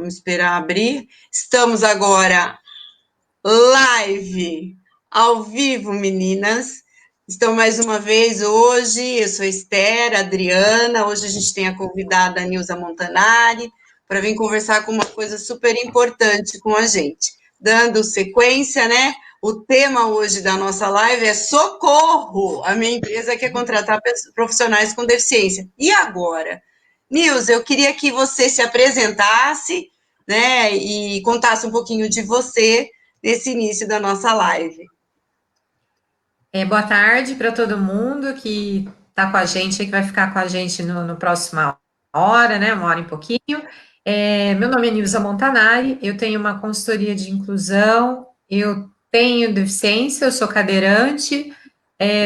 Vamos esperar abrir. Estamos agora live, ao vivo, meninas. Estou mais uma vez hoje, eu sou Esther, Adriana, hoje a gente tem a convidada Nilza Montanari, para vir conversar com uma coisa super importante com a gente. Dando sequência, né? O tema hoje da nossa live é Socorro! A minha empresa quer contratar profissionais com deficiência. E agora? Nilza, eu queria que você se apresentasse, né, e contasse um pouquinho de você nesse início da nossa live. Boa tarde para todo mundo que está com a gente, que vai ficar com a gente no próxima hora, né? Uma hora e pouquinho. Meu nome é Nilza Montanari, eu tenho uma consultoria de inclusão, eu tenho deficiência, eu sou cadeirante,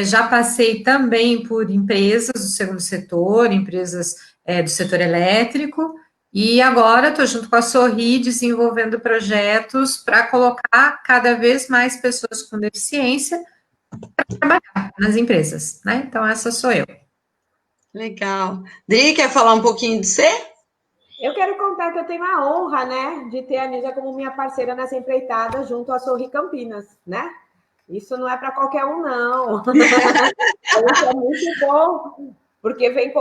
já passei também por empresas do segundo setor, empresas do setor elétrico, e agora estou junto com a Sorri desenvolvendo projetos para colocar cada vez mais pessoas com deficiência trabalhar nas empresas, né? Então, essa sou eu. Legal. Dri, quer falar um pouquinho de você? Eu quero contar que eu tenho a honra, né, de ter a Nilza como minha parceira nessa empreitada junto à Sorri Campinas, né? Isso não é para qualquer um, não. Isso é muito bom, porque vem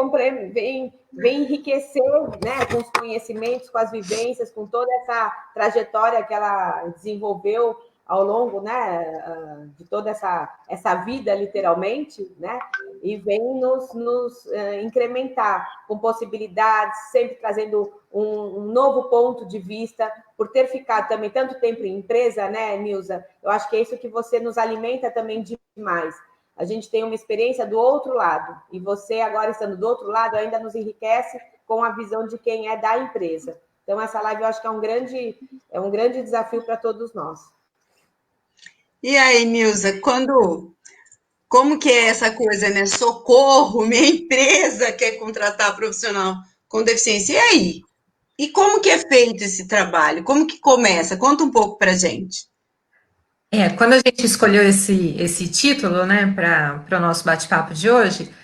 enriquecer, né, com os conhecimentos, com as vivências, com toda essa trajetória que ela desenvolveu ao longo, né, de toda essa vida, literalmente, né, e vem nos incrementar com possibilidades, sempre trazendo um novo ponto de vista, por ter ficado também tanto tempo em empresa, né, Nilza? Eu acho que é isso que você nos alimenta também demais. A gente tem uma experiência do outro lado, e você, agora estando do outro lado, ainda nos enriquece com a visão de quem é da empresa. Então, essa live eu acho que é um grande desafio para todos nós. E aí, Nilza, como que é essa coisa, né? Socorro, minha empresa quer contratar profissional com deficiência. E aí? E como que é feito esse trabalho? Como que começa? Conta um pouco pra gente. Quando a gente escolheu esse título, né, para o nosso bate-papo de hoje,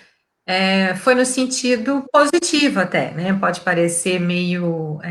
foi no sentido positivo até, né? Pode parecer meio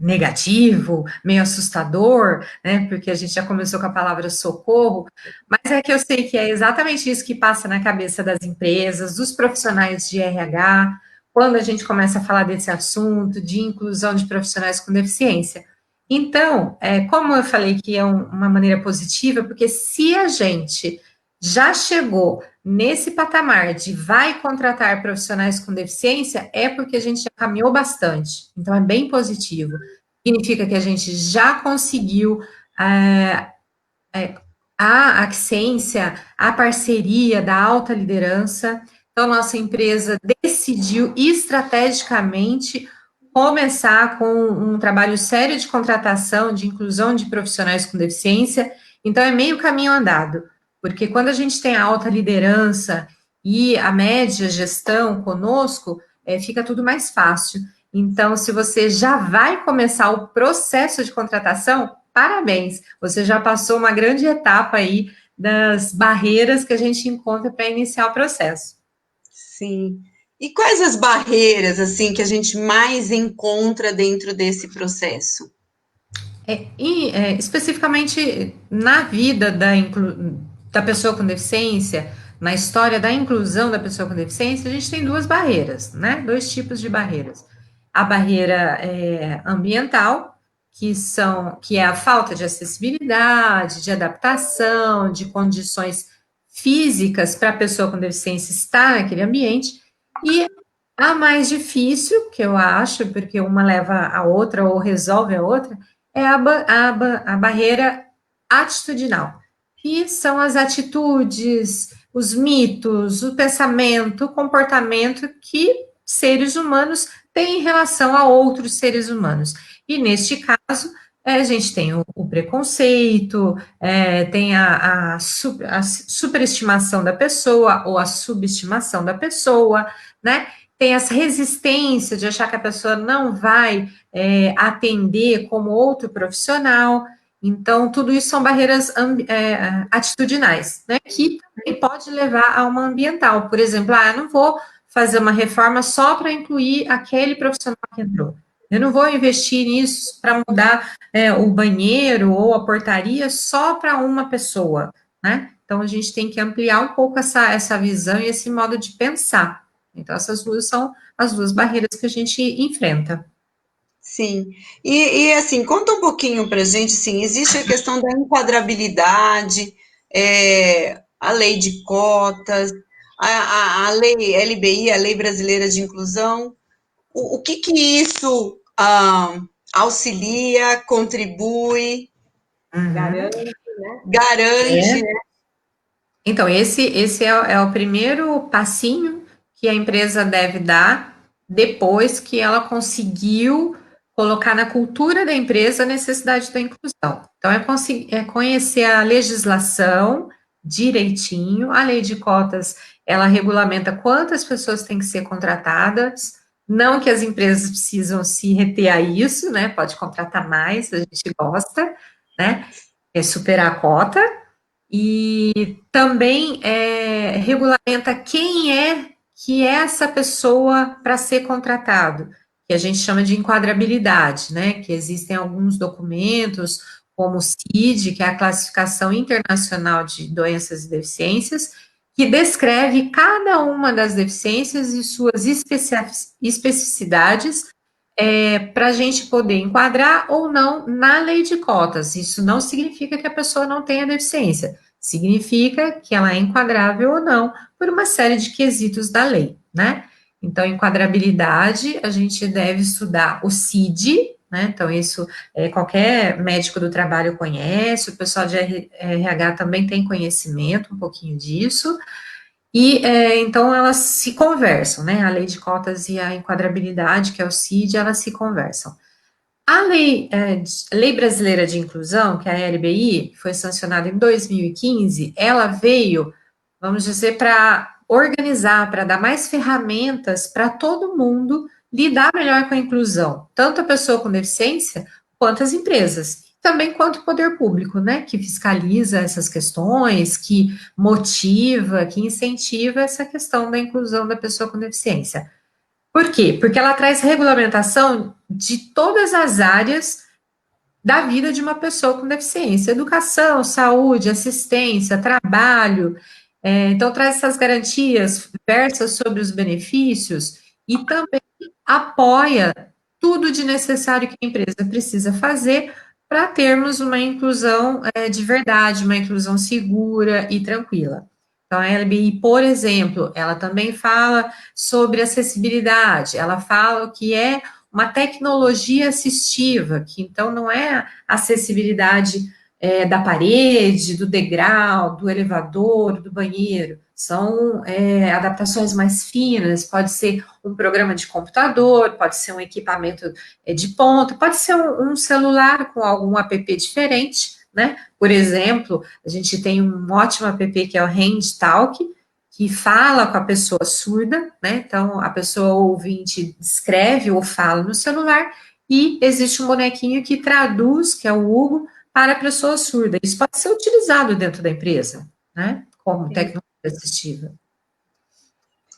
negativo, meio assustador, né? Porque a gente já começou com a palavra socorro, mas é que eu sei que é exatamente isso que passa na cabeça das empresas, dos profissionais de RH, quando a gente começa a falar desse assunto de inclusão de profissionais com deficiência. Então, como eu falei que é uma maneira positiva, porque se a gente já chegou nesse patamar de vai contratar profissionais com deficiência, é porque a gente já caminhou bastante. Então, é bem positivo. Significa que a gente já conseguiu a aquiescência, a parceria da alta liderança. Então, nossa empresa decidiu estrategicamente começar com um trabalho sério de contratação, de inclusão de profissionais com deficiência. Então, é meio caminho andado, porque quando a gente tem a alta liderança e a média gestão conosco, fica tudo mais fácil. Então, se você já vai começar o processo de contratação, parabéns, você já passou uma grande etapa aí das barreiras que a gente encontra para iniciar o processo. Sim. E quais as barreiras, assim, que a gente mais encontra dentro desse processo? Especificamente na vida da pessoa com deficiência, na história da inclusão da pessoa com deficiência, a gente tem duas barreiras, né? Dois tipos de barreiras. A barreira ambiental, que é a falta de acessibilidade, de adaptação, de condições físicas para a pessoa com deficiência estar naquele ambiente, e a mais difícil, que eu acho, porque uma leva a outra ou resolve a outra, é a barreira atitudinal, que são as atitudes, os mitos, o pensamento, o comportamento que seres humanos têm em relação a outros seres humanos. E neste caso, a gente tem o preconceito, tem a superestimação da pessoa ou a subestimação da pessoa, né? Tem essa resistência de achar que a pessoa não vai atender como outro profissional. Então, tudo isso são barreiras atitudinais, né, que também pode levar a uma ambiental. Por exemplo, eu não vou fazer uma reforma só para incluir aquele profissional que entrou. Eu não vou investir nisso para mudar o banheiro ou a portaria só para uma pessoa, né? Então, a gente tem que ampliar um pouco essa visão e esse modo de pensar. Então, essas duas são as duas barreiras que a gente enfrenta. Sim. Assim, conta um pouquinho para a gente, assim, existe a questão da enquadrabilidade, a lei de cotas, a lei LBI, a Lei Brasileira de Inclusão. O que que isso auxilia, contribui, Uhum. Garante, né? garante, né? Então, esse é o primeiro passinho que a empresa deve dar depois que ela conseguiu colocar na cultura da empresa a necessidade da inclusão. Então, é conhecer a legislação direitinho, a lei de cotas, ela regulamenta quantas pessoas têm que ser contratadas, não que as empresas precisam se reter a isso, né? Pode contratar mais, a gente gosta, né? É superar a cota, e também regulamenta quem que é essa pessoa para ser contratado, que a gente chama de enquadrabilidade, né? Que existem alguns documentos, como o CID, que é a Classificação Internacional de Doenças e Deficiências, que descreve cada uma das deficiências e suas especificidades para a gente poder enquadrar ou não na lei de cotas. Isso não significa que a pessoa não tenha deficiência, significa que ela é enquadrável ou não por uma série de quesitos da lei, né? Então, enquadrabilidade, a gente deve estudar o CID, né? Então, isso qualquer médico do trabalho conhece, o pessoal de RH também tem conhecimento um pouquinho disso. E, então, elas se conversam, né? A lei de cotas e a enquadrabilidade, que é o CID, elas se conversam. A lei Brasileira de Inclusão, que é a LBI, foi sancionada em 2015, ela veio, vamos dizer, para organizar, para dar mais ferramentas para todo mundo lidar melhor com a inclusão, tanto a pessoa com deficiência, quanto as empresas. Também quanto o poder público, né, que fiscaliza essas questões, que motiva, que incentiva essa questão da inclusão da pessoa com deficiência. Por quê? Porque ela traz regulamentação de todas as áreas da vida de uma pessoa com deficiência: educação, saúde, assistência, trabalho. Então, traz essas garantias, versa sobre os benefícios e também apoia tudo de necessário que a empresa precisa fazer para termos uma inclusão de verdade, uma inclusão segura e tranquila. Então, a LBI, por exemplo, ela também fala sobre acessibilidade, ela fala o que é uma tecnologia assistiva, que então não é acessibilidade da parede, do degrau, do elevador, do banheiro, são adaptações mais finas, pode ser um programa de computador, pode ser um equipamento de ponta, pode ser um celular com algum app diferente, né? Por exemplo, a gente tem um ótimo app que é o Hand Talk, que fala com a pessoa surda, né? Então, a pessoa ouvinte escreve ou fala no celular, e existe um bonequinho que traduz, que é o Hugo, para a pessoa surda. Isso pode ser utilizado dentro da empresa, né? Como tecnologia assistiva.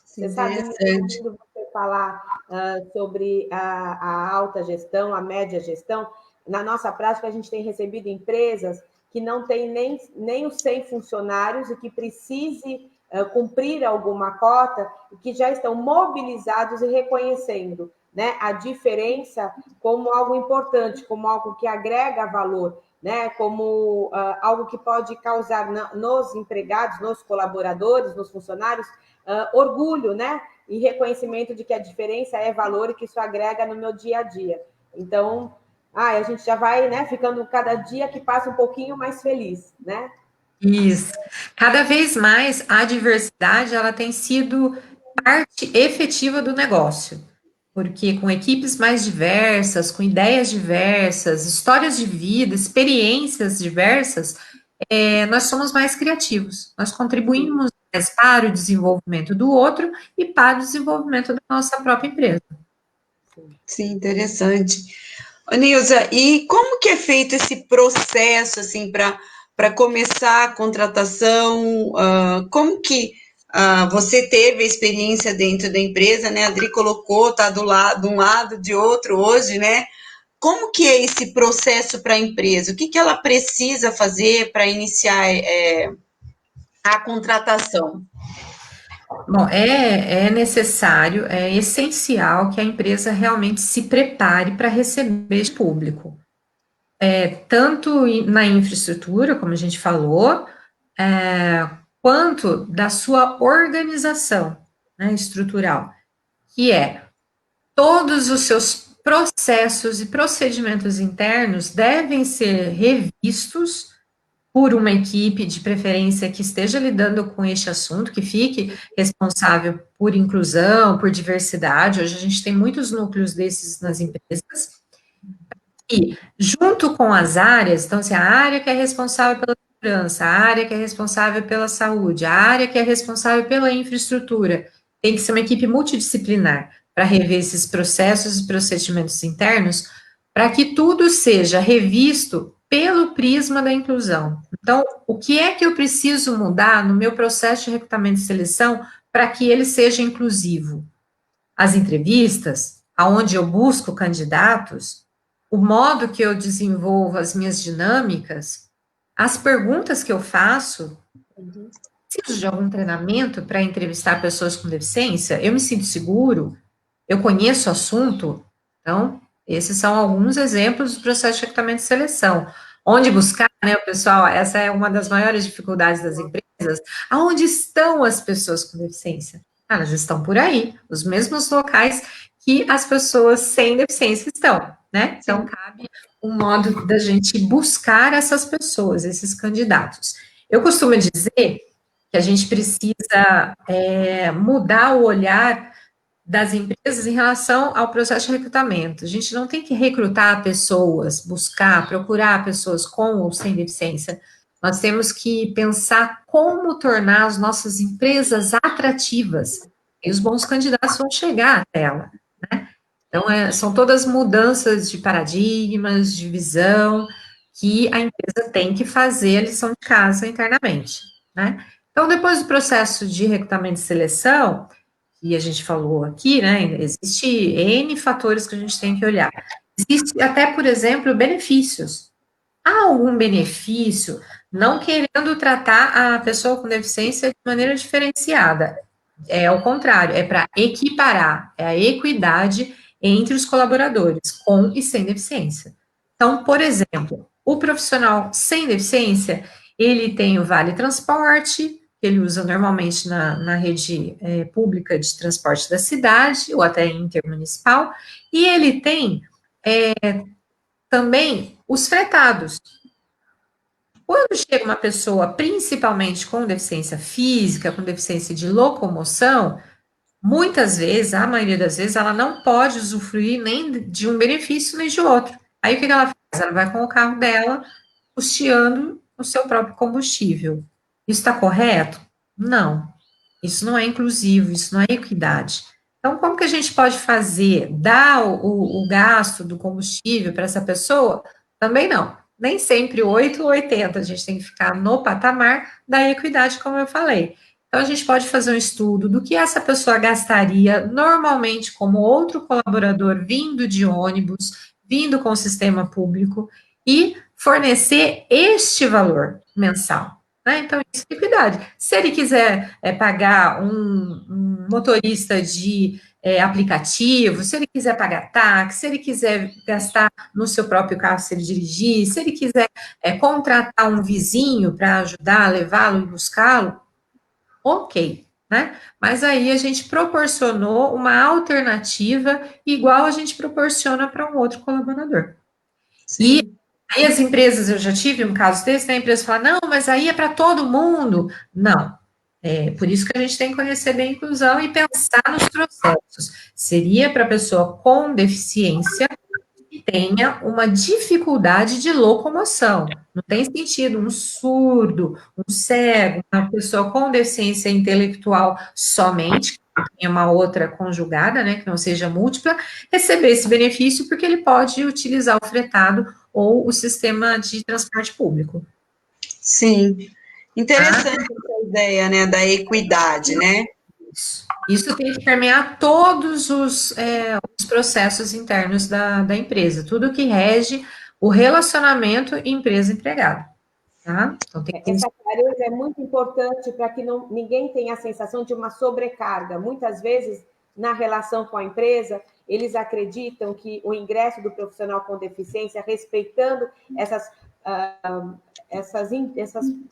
Você sabe, Interessante. ouvindo você falar sobre a alta gestão, a média gestão, na nossa prática a gente tem recebido empresas que não têm nem os 100 funcionários e que precise cumprir alguma cota e que já estão mobilizados e reconhecendo, né, a diferença como algo importante, como algo que agrega valor, né, como algo que pode causar nos empregados, nos colaboradores, nos funcionários, orgulho, né, e reconhecimento de que a diferença é valor e que isso agrega no meu dia a dia. Então, a gente já vai, né, ficando cada dia que passa um pouquinho mais feliz, né? Isso. Cada vez mais a diversidade ela tem sido parte efetiva do negócio, porque com equipes mais diversas, com ideias diversas, histórias de vida, experiências diversas, nós somos mais criativos, nós contribuímos mais para o desenvolvimento do outro e para o desenvolvimento da nossa própria empresa. Sim, interessante. Ô, Nilza, e como que é feito esse processo, assim, para começar a contratação? Como que você teve a experiência dentro da empresa, né? A Adri colocou, está de um lado, de outro hoje, né? Como que é esse processo para a empresa? O que que ela precisa fazer para iniciar a contratação? Bom, é necessário, é essencial que a empresa realmente se prepare para receber esse público. Tanto na infraestrutura, como a gente falou, quanto da sua organização, né, estrutural, que é todos os seus processos e procedimentos internos devem ser revistos por uma equipe, de preferência, que esteja lidando com este assunto, que fique responsável por inclusão, por diversidade. Hoje a gente tem muitos núcleos desses nas empresas. E, junto com as áreas, então, assim, a área que é responsável pela segurança, a área que é responsável pela saúde, a área que é responsável pela infraestrutura, tem que ser uma equipe multidisciplinar para rever esses processos e procedimentos internos, para que tudo seja revisto pelo prisma da inclusão. Então, o que é que eu preciso mudar no meu processo de recrutamento e seleção para que ele seja inclusivo? As entrevistas, aonde eu busco candidatos, o modo que eu desenvolvo as minhas dinâmicas, as perguntas que eu faço. Preciso de algum treinamento para entrevistar pessoas com deficiência? Eu me sinto seguro? Eu conheço o assunto? Então, esses são alguns exemplos do processo de recrutamento e seleção. Onde buscar, né, pessoal? Essa é uma das maiores dificuldades das empresas. Aonde estão as pessoas com deficiência? Elas estão por aí, os mesmos locais que as pessoas sem deficiência estão, né? Então, cabe um modo da gente buscar essas pessoas, esses candidatos. Eu costumo dizer que a gente precisa mudar o olhar das empresas em relação ao processo de recrutamento. A gente não tem que recrutar pessoas, buscar, procurar pessoas com ou sem deficiência. Nós temos que pensar como tornar as nossas empresas atrativas. E os bons candidatos vão chegar até ela, né? Então, são todas mudanças de paradigmas, de visão, que a empresa tem que fazer a lição de casa internamente, né? Então, depois do processo de recrutamento e seleção, que a gente falou aqui, né, existe N fatores que a gente tem que olhar. Existe até, por exemplo, benefícios. Há algum benefício, não querendo tratar a pessoa com deficiência de maneira diferenciada. É ao contrário, é para equiparar, é a equidade entre os colaboradores, com e sem deficiência. Então, por exemplo, o profissional sem deficiência, ele tem o vale transporte, que ele usa normalmente na rede pública de transporte da cidade, ou até intermunicipal, e ele tem também os fretados. Quando chega uma pessoa, principalmente com deficiência física, com deficiência de locomoção, muitas vezes, a maioria das vezes, ela não pode usufruir nem de um benefício nem de outro. Aí o que ela faz? Ela vai com o carro dela, custeando o seu próprio combustível. Isso está correto? Não. Isso não é inclusivo, isso não é equidade. Então, como que a gente pode fazer? Dar o gasto do combustível para essa pessoa? Também não. Nem sempre 8 ou 80, a gente tem que ficar no patamar da equidade, como eu falei. Então, a gente pode fazer um estudo do que essa pessoa gastaria normalmente como outro colaborador vindo de ônibus, vindo com o sistema público, e fornecer este valor mensal. Né? Então, isso é equidade. Se ele quiser pagar um motorista de aplicativo, se ele quiser pagar táxi, se ele quiser gastar no seu próprio carro se ele dirigir, se ele quiser contratar um vizinho para ajudar a levá-lo e buscá-lo, ok, né? Mas aí a gente proporcionou uma alternativa igual a gente proporciona para um outro colaborador. Sim. E aí as empresas, eu já tive um caso desse, né? A empresa fala, não, mas aí é para todo mundo. Não. Por isso que a gente tem que conhecer bem a inclusão e pensar nos processos. Seria para a pessoa com deficiência que tenha uma dificuldade de locomoção. Não tem sentido um surdo, um cego, uma pessoa com deficiência intelectual somente, que tenha uma outra conjugada, né, que não seja múltipla, receber esse benefício porque ele pode utilizar o fretado ou o sistema de transporte público. Sim, interessante essa ideia, né, da equidade, né? Isso tem que permear todos os processos internos da empresa, tudo que rege o relacionamento empresa-empregado, tá? Então, tem que ter Essa clareza é muito importante para que ninguém tenha a sensação de uma sobrecarga. Muitas vezes, na relação com a empresa, eles acreditam que o ingresso do profissional com deficiência, respeitando essas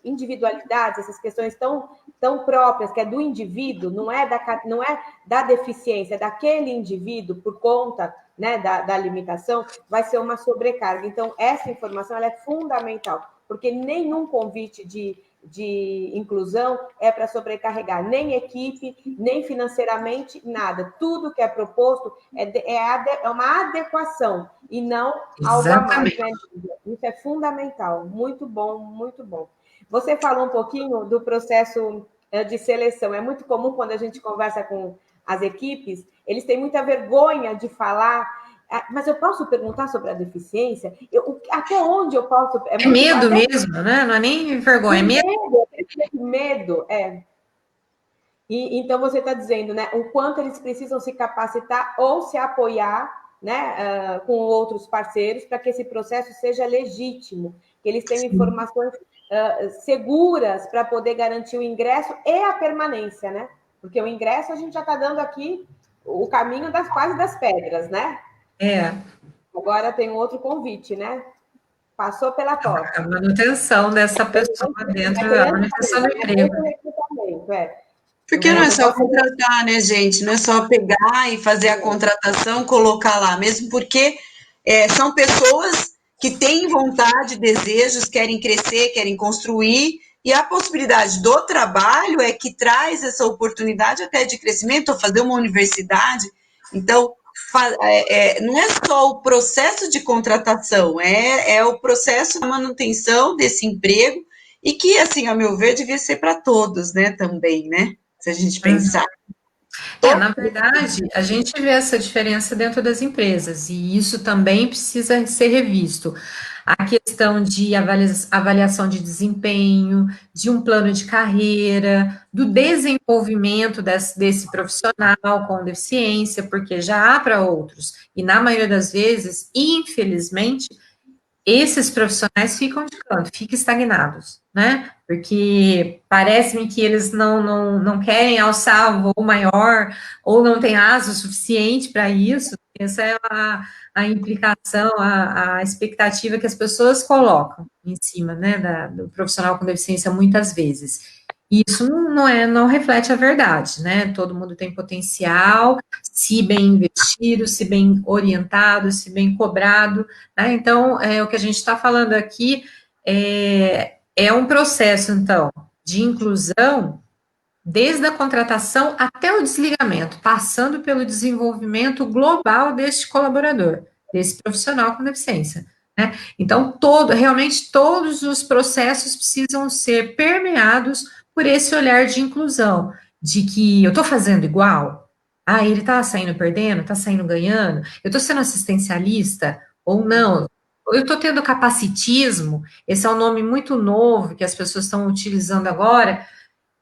individualidades, essas questões tão próprias, que é do indivíduo, não é da deficiência, é daquele indivíduo, por conta, né, da limitação, vai ser uma sobrecarga. Então, essa informação ela é fundamental, porque nenhum convite de inclusão é para sobrecarregar nem equipe, nem financeiramente, nada. Tudo que é proposto é uma adequação e não algo a mais. Né? Isso é fundamental. Muito bom, muito bom. Você falou um pouquinho do processo de seleção. É muito comum quando a gente conversa com as equipes, eles têm muita vergonha de falar. Mas eu posso perguntar sobre a deficiência? Até onde eu posso... É medo mesmo, né? Não é nem vergonha, é medo. Medo, é. E, então, você está dizendo, né? O quanto eles precisam se capacitar ou se apoiar, né, com outros parceiros para que esse processo seja legítimo, que eles tenham informações seguras para poder garantir o ingresso e a permanência, né? Porque o ingresso a gente já está dando aqui o caminho quase das pedras, né? É. Agora tem um outro convite, né? Passou pela porta. A manutenção dessa pessoa dentro da manutenção do emprego. Porque não é só contratar, né, gente? Não é só pegar e fazer a contratação, colocar lá, mesmo porque são pessoas que têm vontade, desejos, querem crescer, querem construir, e a possibilidade do trabalho é que traz essa oportunidade até de crescimento, ou fazer uma universidade. Então, não é só o processo de contratação, é o processo da manutenção desse emprego, e que, assim, a meu ver, devia ser para todos, né, também, né? Se a gente pensar. Na verdade, a gente vê essa diferença dentro das empresas, e isso também precisa ser revisto. A questão de avaliação de desempenho, de um plano de carreira, do desenvolvimento desse profissional com deficiência, porque já há para outros, e na maioria das vezes, infelizmente, esses profissionais ficam de canto, ficam estagnados, né? Porque parece-me que eles não querem alçar o voo maior, ou não têm asa o suficiente para isso. Essa é a implicação, a expectativa que as pessoas colocam em cima, né, do profissional com deficiência muitas vezes. E isso não reflete a verdade, né? Todo mundo tem potencial, se bem investido, se bem orientado, se bem cobrado, né? Então, o que a gente está falando aqui é um processo, então, de inclusão, desde a contratação até o desligamento, passando pelo desenvolvimento global deste colaborador, desse profissional com deficiência, né? Então, realmente todos os processos precisam ser permeados por esse olhar de inclusão, de que eu estou fazendo igual, ele está saindo perdendo, está saindo ganhando, eu estou sendo assistencialista ou não, eu estou tendo capacitismo, esse é um nome muito novo que as pessoas estão utilizando agora,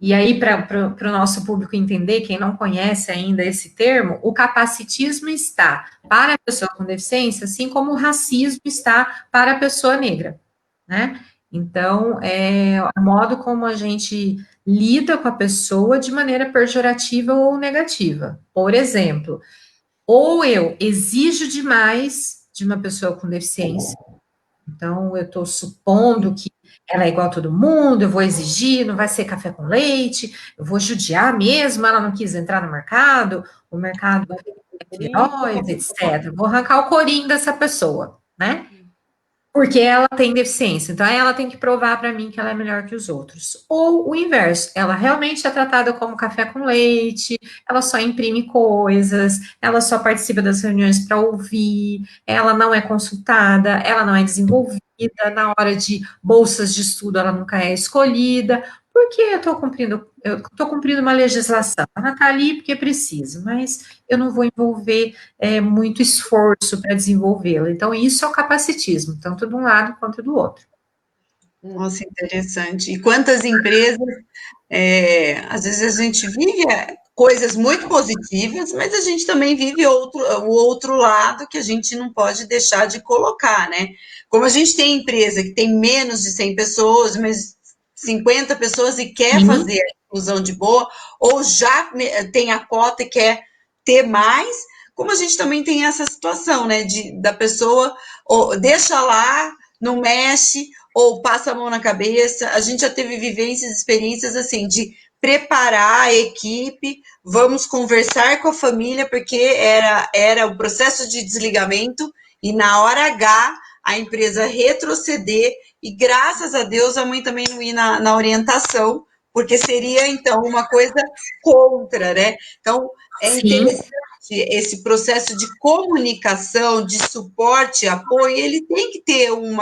e aí para o nosso público entender, quem não conhece ainda esse termo, o capacitismo está para a pessoa com deficiência, assim como o racismo está para a pessoa negra, né? Então, é o modo como a gente lida com a pessoa de maneira pejorativa ou negativa. Por exemplo, ou eu exijo demais de uma pessoa com deficiência, então eu estou supondo que ela é igual a todo mundo, eu vou exigir, não vai ser café com leite, eu vou judiar mesmo, ela não quis entrar no mercado, o mercado é feroz, etc. Vou arrancar o corinho dessa pessoa, né? Porque ela tem deficiência, então ela tem que provar para mim que ela é melhor que os outros. Ou o inverso, ela realmente é tratada como café com leite, ela só imprime coisas, ela só participa das reuniões para ouvir, ela não é consultada, ela não é desenvolvida, na hora de bolsas de estudo ela nunca é escolhida, porque eu estou cumprindo uma legislação, ela está ali porque precisa, mas eu não vou envolver muito esforço para desenvolvê-la. Então, isso é o capacitismo, tanto de um lado quanto do outro. Nossa, interessante. E quantas empresas Às vezes a gente vive coisas muito positivas, mas a gente também vive o outro lado que a gente não pode deixar de colocar, né? Como a gente tem empresa que tem menos de 100 pessoas, mas 50 pessoas e quer fazer a inclusão de boa, ou já tem a cota e quer ter mais, como a gente também tem essa situação, né? Da pessoa ou deixa lá, não mexe, ou passa a mão na cabeça. A gente já teve vivências, experiências assim, de preparar a equipe, vamos conversar com a família, porque era o processo de desligamento, e na hora H a empresa retroceder, e graças a Deus a mãe também não ir na orientação, porque seria então uma coisa contra, né? Então é interessante esse processo de comunicação, de suporte, apoio, ele tem que ter um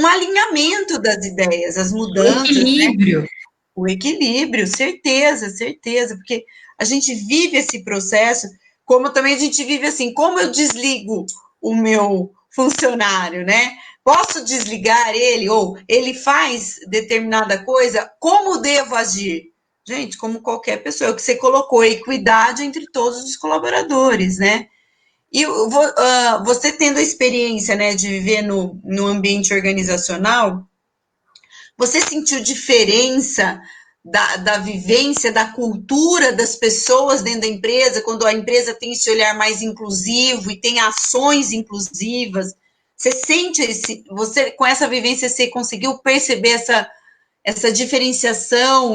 alinhamento das ideias, as mudanças. Equilíbrio. Né? O equilíbrio, certeza, certeza, porque a gente vive esse processo, como também a gente vive assim, como eu desligo o meu funcionário, né? Posso desligar ele, ou ele faz determinada coisa, como devo agir? Gente, como qualquer pessoa, é o que você colocou, equidade entre todos os colaboradores, né? E você tendo a experiência, né, de viver no ambiente organizacional, você sentiu diferença da vivência, da cultura das pessoas dentro da empresa, quando a empresa tem esse olhar mais inclusivo e tem ações inclusivas? Você sente você com essa vivência, você conseguiu perceber essa diferenciação,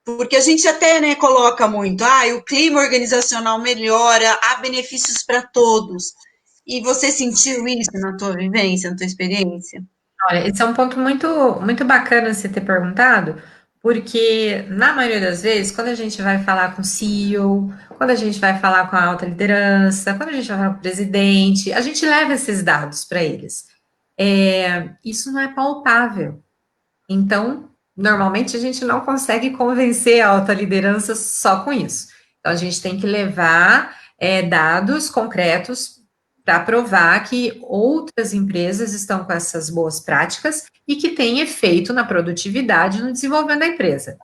porque a gente até, né, coloca muito, o clima organizacional melhora, há benefícios para todos. E você sentiu isso na tua vivência, na tua experiência? Olha, esse é um ponto muito bacana você ter perguntado, porque na maioria das vezes, quando a gente vai falar com o CEO, quando a gente vai falar com a alta liderança, quando a gente vai falar com o presidente, a gente leva esses dados para eles. Isso não é palpável. Então, normalmente a gente não consegue convencer a alta liderança só com isso. Então, a gente tem que levar dados concretos para provar que outras empresas estão com essas boas práticas e que tem efeito na produtividade no desenvolvimento da empresa.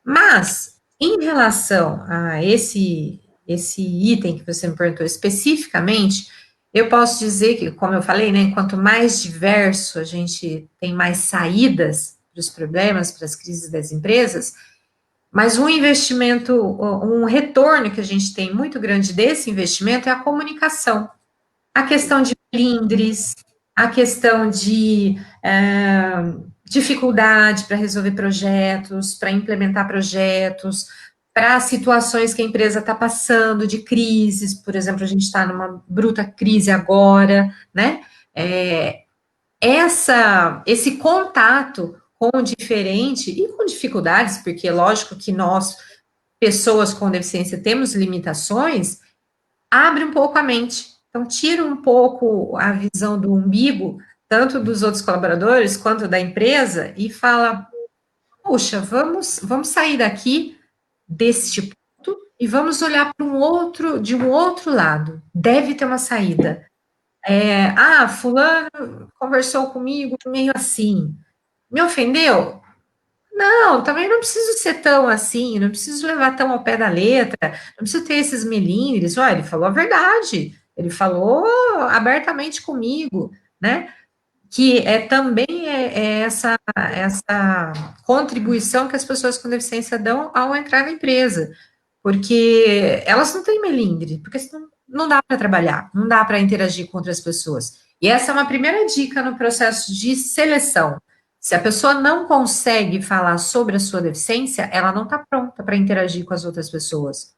Mas, em relação a esse item que você me perguntou especificamente, eu posso dizer que, como eu falei, né, quanto mais diverso a gente tem mais saídas para os problemas, para as crises das empresas, mas um investimento, um retorno que a gente tem muito grande desse investimento é a comunicação. A questão de melindres, a questão de dificuldade para resolver projetos, para implementar projetos, para situações que a empresa está passando, de crises, por exemplo, a gente está numa bruta crise agora, né? Esse contato com o diferente e com dificuldades, porque lógico que nós, pessoas com deficiência, temos limitações, abre um pouco a mente. Então, tira um pouco a visão do umbigo, tanto dos outros colaboradores quanto da empresa, e fala: puxa, vamos sair daqui deste ponto e vamos olhar para de um outro lado. Deve ter uma saída. Fulano conversou comigo meio assim. Me ofendeu? Não, também não preciso ser tão assim, não preciso levar tão ao pé da letra, não preciso ter esses melindres. Olha, ele falou a verdade, ele falou abertamente comigo, né? Que também essa contribuição que as pessoas com deficiência dão ao entrar na empresa, porque elas não têm melindre, porque senão não dá para trabalhar, não dá para interagir com outras pessoas. E essa é uma primeira dica no processo de seleção. Se a pessoa não consegue falar sobre a sua deficiência, ela não está pronta para interagir com as outras pessoas.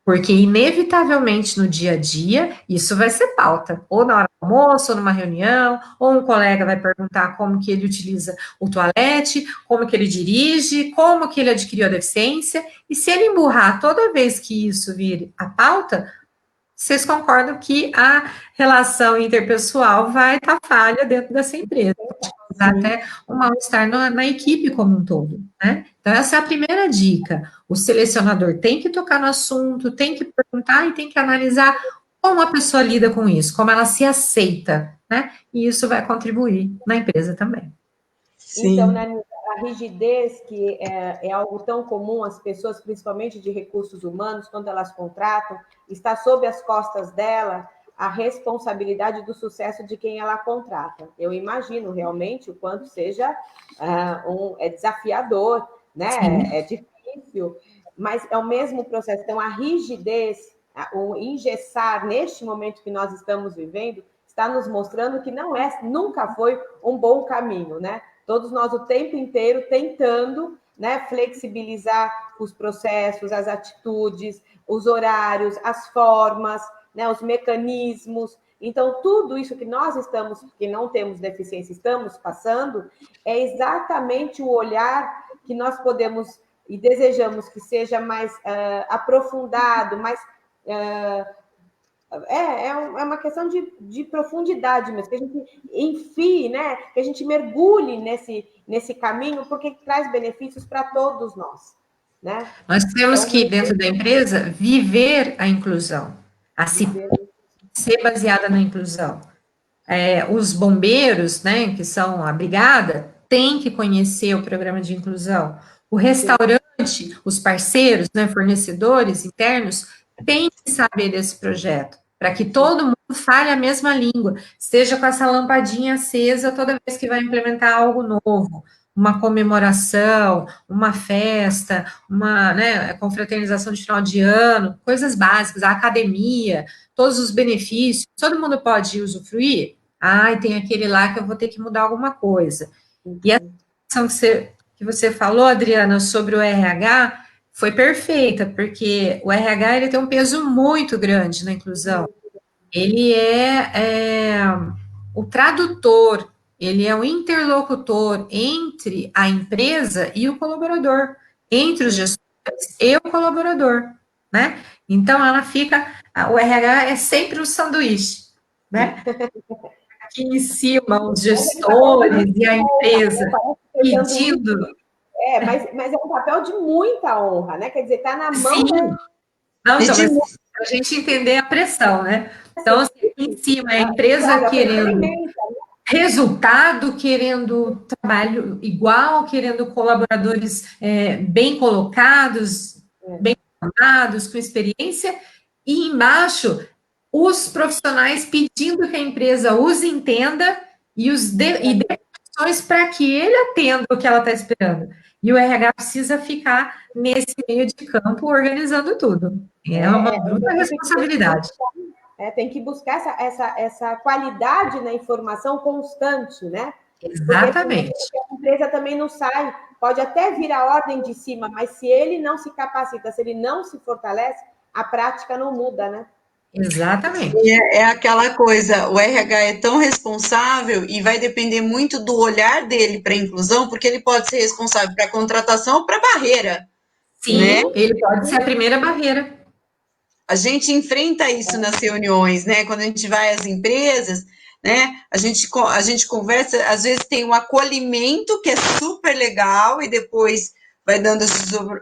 Porque, inevitavelmente, no dia a dia, isso vai ser pauta. Ou na hora do almoço, ou numa reunião, ou um colega vai perguntar como que ele utiliza o toalete, como que ele dirige, como que ele adquiriu a deficiência. E se ele emburrar toda vez que isso vire a pauta, vocês concordam que a relação interpessoal vai estar falha dentro dessa empresa, pode causar até um mal-estar na equipe como um todo, né? Então, essa é a primeira dica. O selecionador tem que tocar no assunto, tem que perguntar e tem que analisar como a pessoa lida com isso, como ela se aceita, né? E isso vai contribuir na empresa também. Sim. Então, né, a rigidez, que é algo tão comum, as pessoas, principalmente de recursos humanos, quando elas contratam, está sob as costas dela a responsabilidade do sucesso de quem ela contrata. Eu imagino realmente o quanto seja é desafiador, né? É difícil, mas é o mesmo processo. Então, a rigidez, o engessar neste momento que nós estamos vivendo, está nos mostrando que nunca foi um bom caminho, né? Todos nós o tempo inteiro tentando, né, flexibilizar os processos, as atitudes, os horários, as formas, né, os mecanismos. Então, tudo isso que nós estamos, que não temos deficiência, estamos passando, é exatamente o olhar que nós podemos e desejamos que seja mais aprofundado, mais... É uma questão de profundidade mesmo, que a gente enfie, né? Que a gente mergulhe nesse caminho, porque traz benefícios para todos nós, né? Nós temos que, dentro da empresa, viver a inclusão, ser baseada na inclusão. Os bombeiros, né, que são a brigada, têm que conhecer o programa de inclusão. O restaurante, os parceiros, né, fornecedores internos, têm que saber desse projeto, para que todo mundo fale a mesma língua, esteja com essa lampadinha acesa toda vez que vai implementar algo novo, uma comemoração, uma festa, uma, né, confraternização de final de ano, coisas básicas, a academia, todos os benefícios, todo mundo pode usufruir? Tem aquele lá que eu vou ter que mudar alguma coisa. E a questão que você falou, Adriana, sobre o RH, foi perfeita, porque o RH ele tem um peso muito grande na inclusão. Ele é o tradutor, ele é o interlocutor entre a empresa e o colaborador, entre os gestores e o colaborador, né? Então, o RH é sempre um sanduíche, né? Aqui em cima, os gestores e a empresa pedindo... Mas é um papel de muita honra, né? Quer dizer, está na mão... Sim. Não, então, a gente entender a pressão, né? Então, assim, em cima, a empresa querendo resultado, querendo trabalho igual, querendo colaboradores bem colocados, bem formados, com experiência, e embaixo, os profissionais pedindo que a empresa os entenda e dê opções para que ele atenda o que ela está esperando. E o RH precisa ficar nesse meio de campo organizando tudo. É uma bruta responsabilidade. Tem que buscar essa qualidade na informação constante, né? Exatamente. Porque a empresa também não sai, pode até vir a ordem de cima, mas se ele não se capacita, se ele não se fortalece, a prática não muda, né? Exatamente. É aquela coisa, o RH é tão responsável e vai depender muito do olhar dele para a inclusão, porque ele pode ser responsável para a contratação ou para a barreira. Sim, né? Ele pode ser a primeira barreira. A gente enfrenta isso nas reuniões, né? Quando a gente vai às empresas, né? A gente conversa, às vezes tem um acolhimento que é super legal e depois vai dando os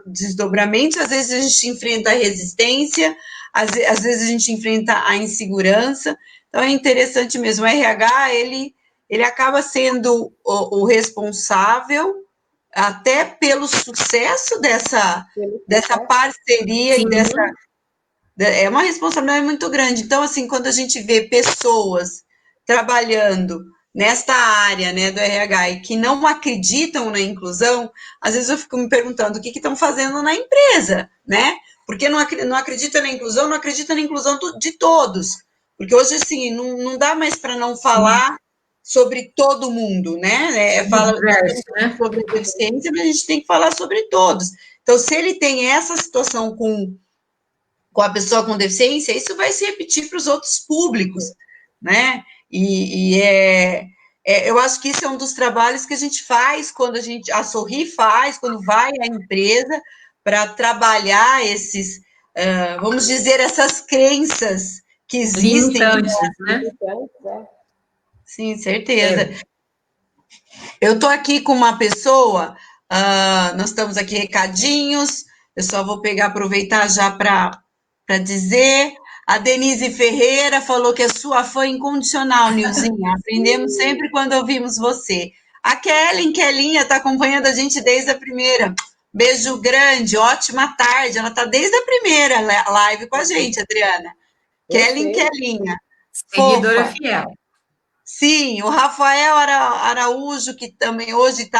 desdobramentos, às vezes a gente enfrenta a resistência, às vezes a gente enfrenta a insegurança. Então é interessante mesmo. O RH, ele acaba sendo o responsável até pelo sucesso dessa parceria. Sim. E é uma responsabilidade muito grande. Então, assim, quando a gente vê pessoas trabalhando nesta área, né, do RH e que não acreditam na inclusão, às vezes eu fico me perguntando o que estão fazendo na empresa, né? Porque não acredita na inclusão, não acredita na inclusão de todos. Porque hoje, assim, não dá mais para não falar sobre todo mundo, né? Fala sobre a deficiência, mas a gente tem que falar sobre todos. Então, se ele tem essa situação com a pessoa com deficiência, isso vai se repetir para os outros públicos, né? Eu acho que isso é um dos trabalhos que a gente faz quando a Sorri faz, quando vai à empresa, para trabalhar esses, vamos dizer, essas crenças que existem. Né? Sim, certeza. Eu estou aqui com uma pessoa, nós estamos aqui recadinhos, eu só vou aproveitar já para dizer, a Denise Ferreira falou que é sua fã incondicional, Nilzinha. Aprendemos sempre quando ouvimos você. A Kelinha está acompanhando a gente desde a primeira. Beijo grande, ótima tarde. Ela está desde a primeira live com a gente, Adriana. Kelinha, seguidora fofa. fiel. Sim, o Rafael Araújo, que também hoje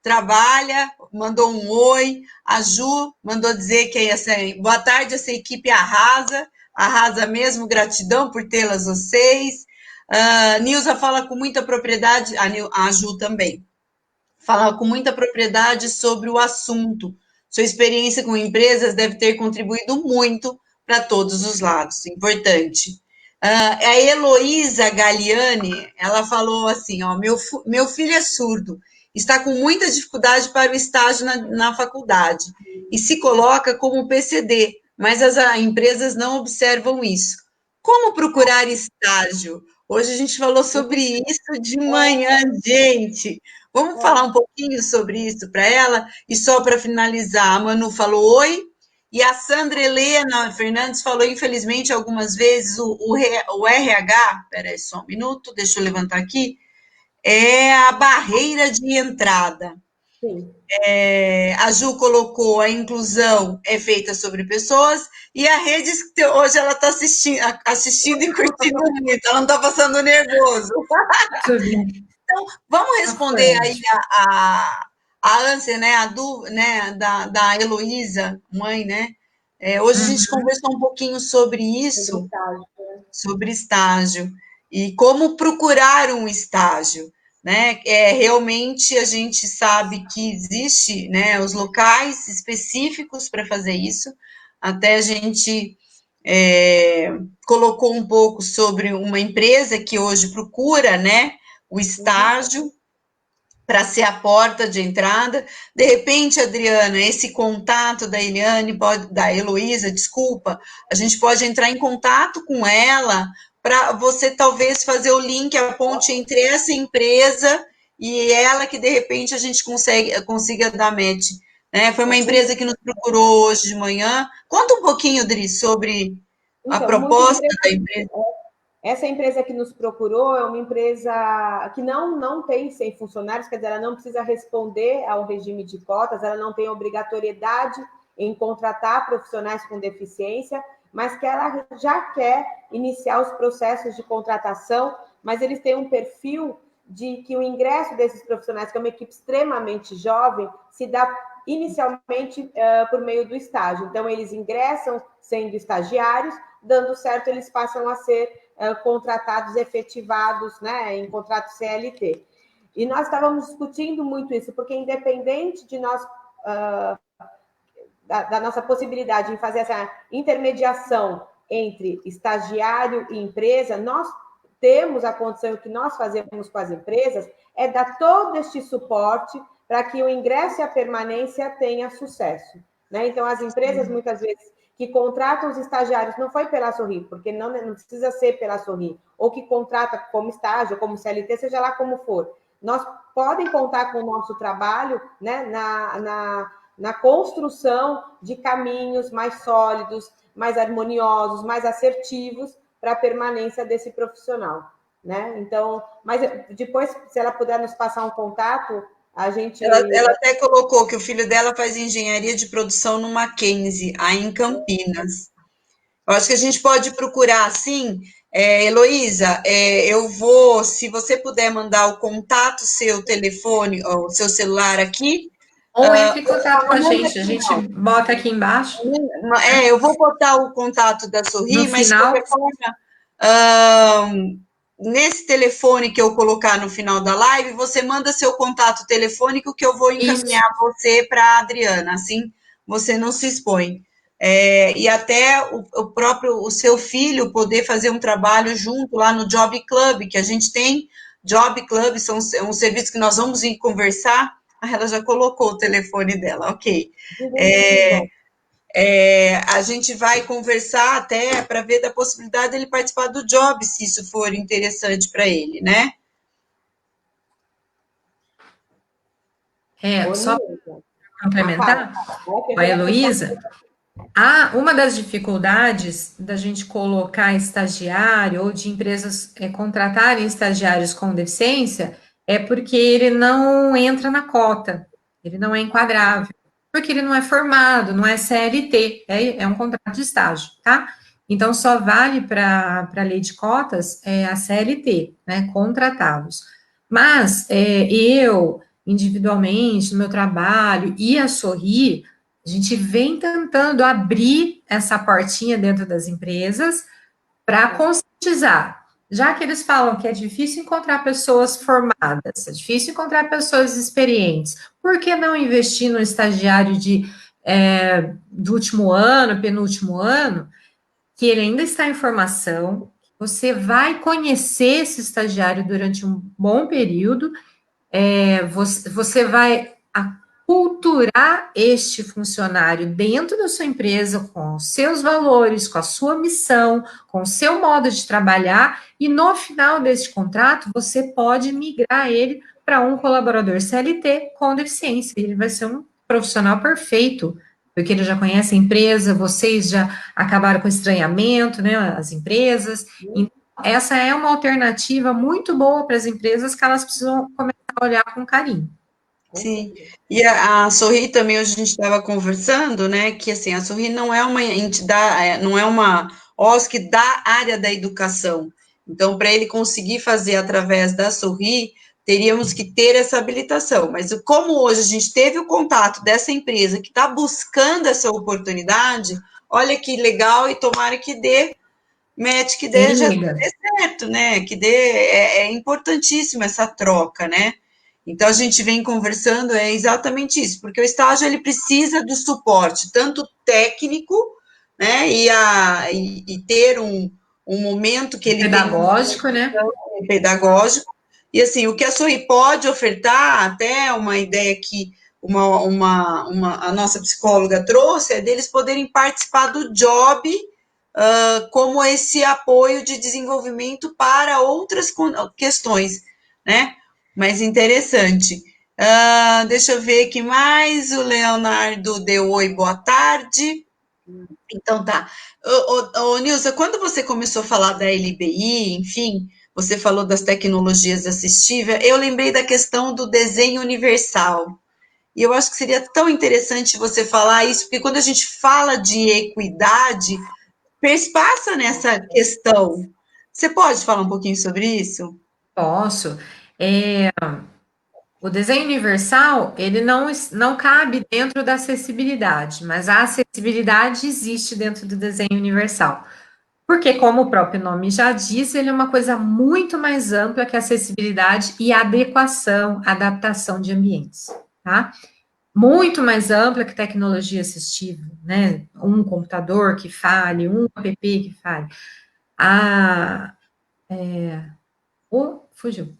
trabalha, mandou um oi. A Ju mandou dizer que boa tarde, essa equipe arrasa mesmo, gratidão por tê-las vocês. Nilza fala com muita propriedade, a Ju também, fala com muita propriedade sobre o assunto. Sua experiência com empresas deve ter contribuído muito para todos os lados, importante. A Heloísa Galiani, ela falou assim, ó, meu filho é surdo, está com muita dificuldade para o estágio na faculdade e se coloca como PCD, mas as empresas não observam isso. Como procurar estágio? Hoje a gente falou sobre isso de manhã, gente. Vamos falar um pouquinho sobre isso para ela? E só para finalizar, a Manu falou oi, e a Sandra Helena Fernandes falou, infelizmente, algumas vezes, o RH, peraí só um minuto, deixa eu levantar aqui, é a barreira de entrada. Sim. A Ju colocou a inclusão é feita sobre pessoas, e a Rede, hoje ela está assistindo e curtindo muito, ela não está passando nervoso. Então, vamos responder aí a ânsia, né, da Heloísa, mãe, né? Hoje a gente conversou um pouquinho sobre isso, sobre estágio, e como procurar um estágio, né? Realmente a gente sabe que existe, né, os locais específicos para fazer isso, até a gente colocou um pouco sobre uma empresa que hoje procura, né, o estágio para ser a porta de entrada. De repente, Adriana, esse contato da Eliane, da Heloísa, desculpa, a gente pode entrar em contato com ela para você talvez fazer o link, a ponte entre essa empresa e ela, que de repente a gente consiga dar match. Né? Foi uma empresa que nos procurou hoje de manhã. Conta um pouquinho, Dri, sobre a proposta da empresa. Essa empresa que nos procurou é uma empresa que não tem 100 funcionários, quer dizer, ela não precisa responder ao regime de cotas, ela não tem obrigatoriedade em contratar profissionais com deficiência, mas que ela já quer iniciar os processos de contratação, mas eles têm um perfil de que o ingresso desses profissionais, que é uma equipe extremamente jovem, se dá inicialmente por meio do estágio. Então, eles ingressam sendo estagiários, dando certo, eles passam a ser contratados, efetivados, né, em contrato CLT. E nós estávamos discutindo muito isso, porque independente de nós, da nossa possibilidade em fazer essa intermediação entre estagiário e empresa, nós temos a condição que nós fazemos com as empresas é dar todo este suporte para que o ingresso e a permanência tenha sucesso. Né? Então, as empresas, muitas vezes, que contratam os estagiários, não foi pela Sorrir, porque não precisa ser pela Sorrir, ou que contrata como estágio, como CLT, seja lá como for. Nós podem contar com o nosso trabalho, né, na construção de caminhos mais sólidos, mais harmoniosos, mais assertivos para a permanência desse profissional. Né? Então, mas depois, se ela puder nos passar um contato, a gente... Ela até colocou que o filho dela faz engenharia de produção no Mackenzie, aí em Campinas. Eu acho que a gente pode procurar assim, Heloísa, eu vou, se você puder mandar o contato, seu telefone, o seu celular aqui. Ou entre em contato com a gente bota aqui embaixo. Eu vou botar o contato da Sorrir, mas de qualquer forma, nesse telefone que eu colocar no final da live, você manda seu contato telefônico que eu vou encaminhar você para a Adriana, assim você não se expõe. E até o seu filho poder fazer um trabalho junto lá no Job Club, que a gente tem. Job Club são um serviço que nós vamos ir conversar. Ela já colocou o telefone dela, ok. A gente vai conversar até para ver da possibilidade dele participar do Job, se isso for interessante para ele, né? Só para complementar, a Heloísa, uma das dificuldades da gente colocar estagiário ou de empresas contratarem estagiários com deficiência é porque ele não entra na cota, ele não é enquadrável, porque ele não é formado, não é CLT, é um contrato de estágio, tá? Então, só vale para a lei de cotas a CLT, né, contratados. Mas eu, individualmente, no meu trabalho, e a Sorri, a gente vem tentando abrir essa portinha dentro das empresas para conscientizar. Já que eles falam que é difícil encontrar pessoas formadas, é difícil encontrar pessoas experientes, por que não investir no estagiário do último ano, penúltimo ano, que ele ainda está em formação, você vai conhecer esse estagiário durante um bom período, você vai aculturar este funcionário dentro da sua empresa, com os seus valores, com a sua missão, com o seu modo de trabalhar, e no final desse contrato, você pode migrar ele para um colaborador CLT com deficiência. Ele vai ser um profissional perfeito, porque ele já conhece a empresa, vocês já acabaram com estranhamento, né, as empresas. Então, essa é uma alternativa muito boa para as empresas que elas precisam começar a olhar com carinho. Sim, e a Sorri também, hoje a gente estava conversando, né, que assim, a Sorri não é uma entidade, não é uma OSC da área da educação. Então, para ele conseguir fazer através da Sorri, teríamos que ter essa habilitação. Mas como hoje a gente teve o contato dessa empresa que está buscando essa oportunidade, olha que legal e tomara que dê match, que dê, já dê certo, né? Que dê, é importantíssima essa troca, né? Então, a gente vem conversando, é exatamente isso, porque o estágio, ele precisa do suporte, tanto técnico, né, e ter um momento que ele pedagógico, né? Pedagógico, e assim, o que a Sorri pode ofertar, até uma ideia que a nossa psicóloga trouxe, é deles poderem participar do job como esse apoio de desenvolvimento para outras questões, né? Mas interessante. Deixa eu ver aqui mais. O Leonardo deu oi, boa tarde. Então tá. Nilza, quando você começou a falar da LBI, enfim, você falou das tecnologias assistivas, eu lembrei da questão do desenho universal. E eu acho que seria tão interessante você falar isso, porque quando a gente fala de equidade, passa nessa questão. Você pode falar um pouquinho sobre isso? Posso. O desenho universal, ele não cabe dentro da acessibilidade, mas a acessibilidade existe dentro do desenho universal. Porque, como o próprio nome já diz, ele é uma coisa muito mais ampla que a acessibilidade e adequação, adaptação de ambientes, tá? Muito mais ampla que tecnologia assistiva, né? Um computador que fale, um app que fale. Fugiu.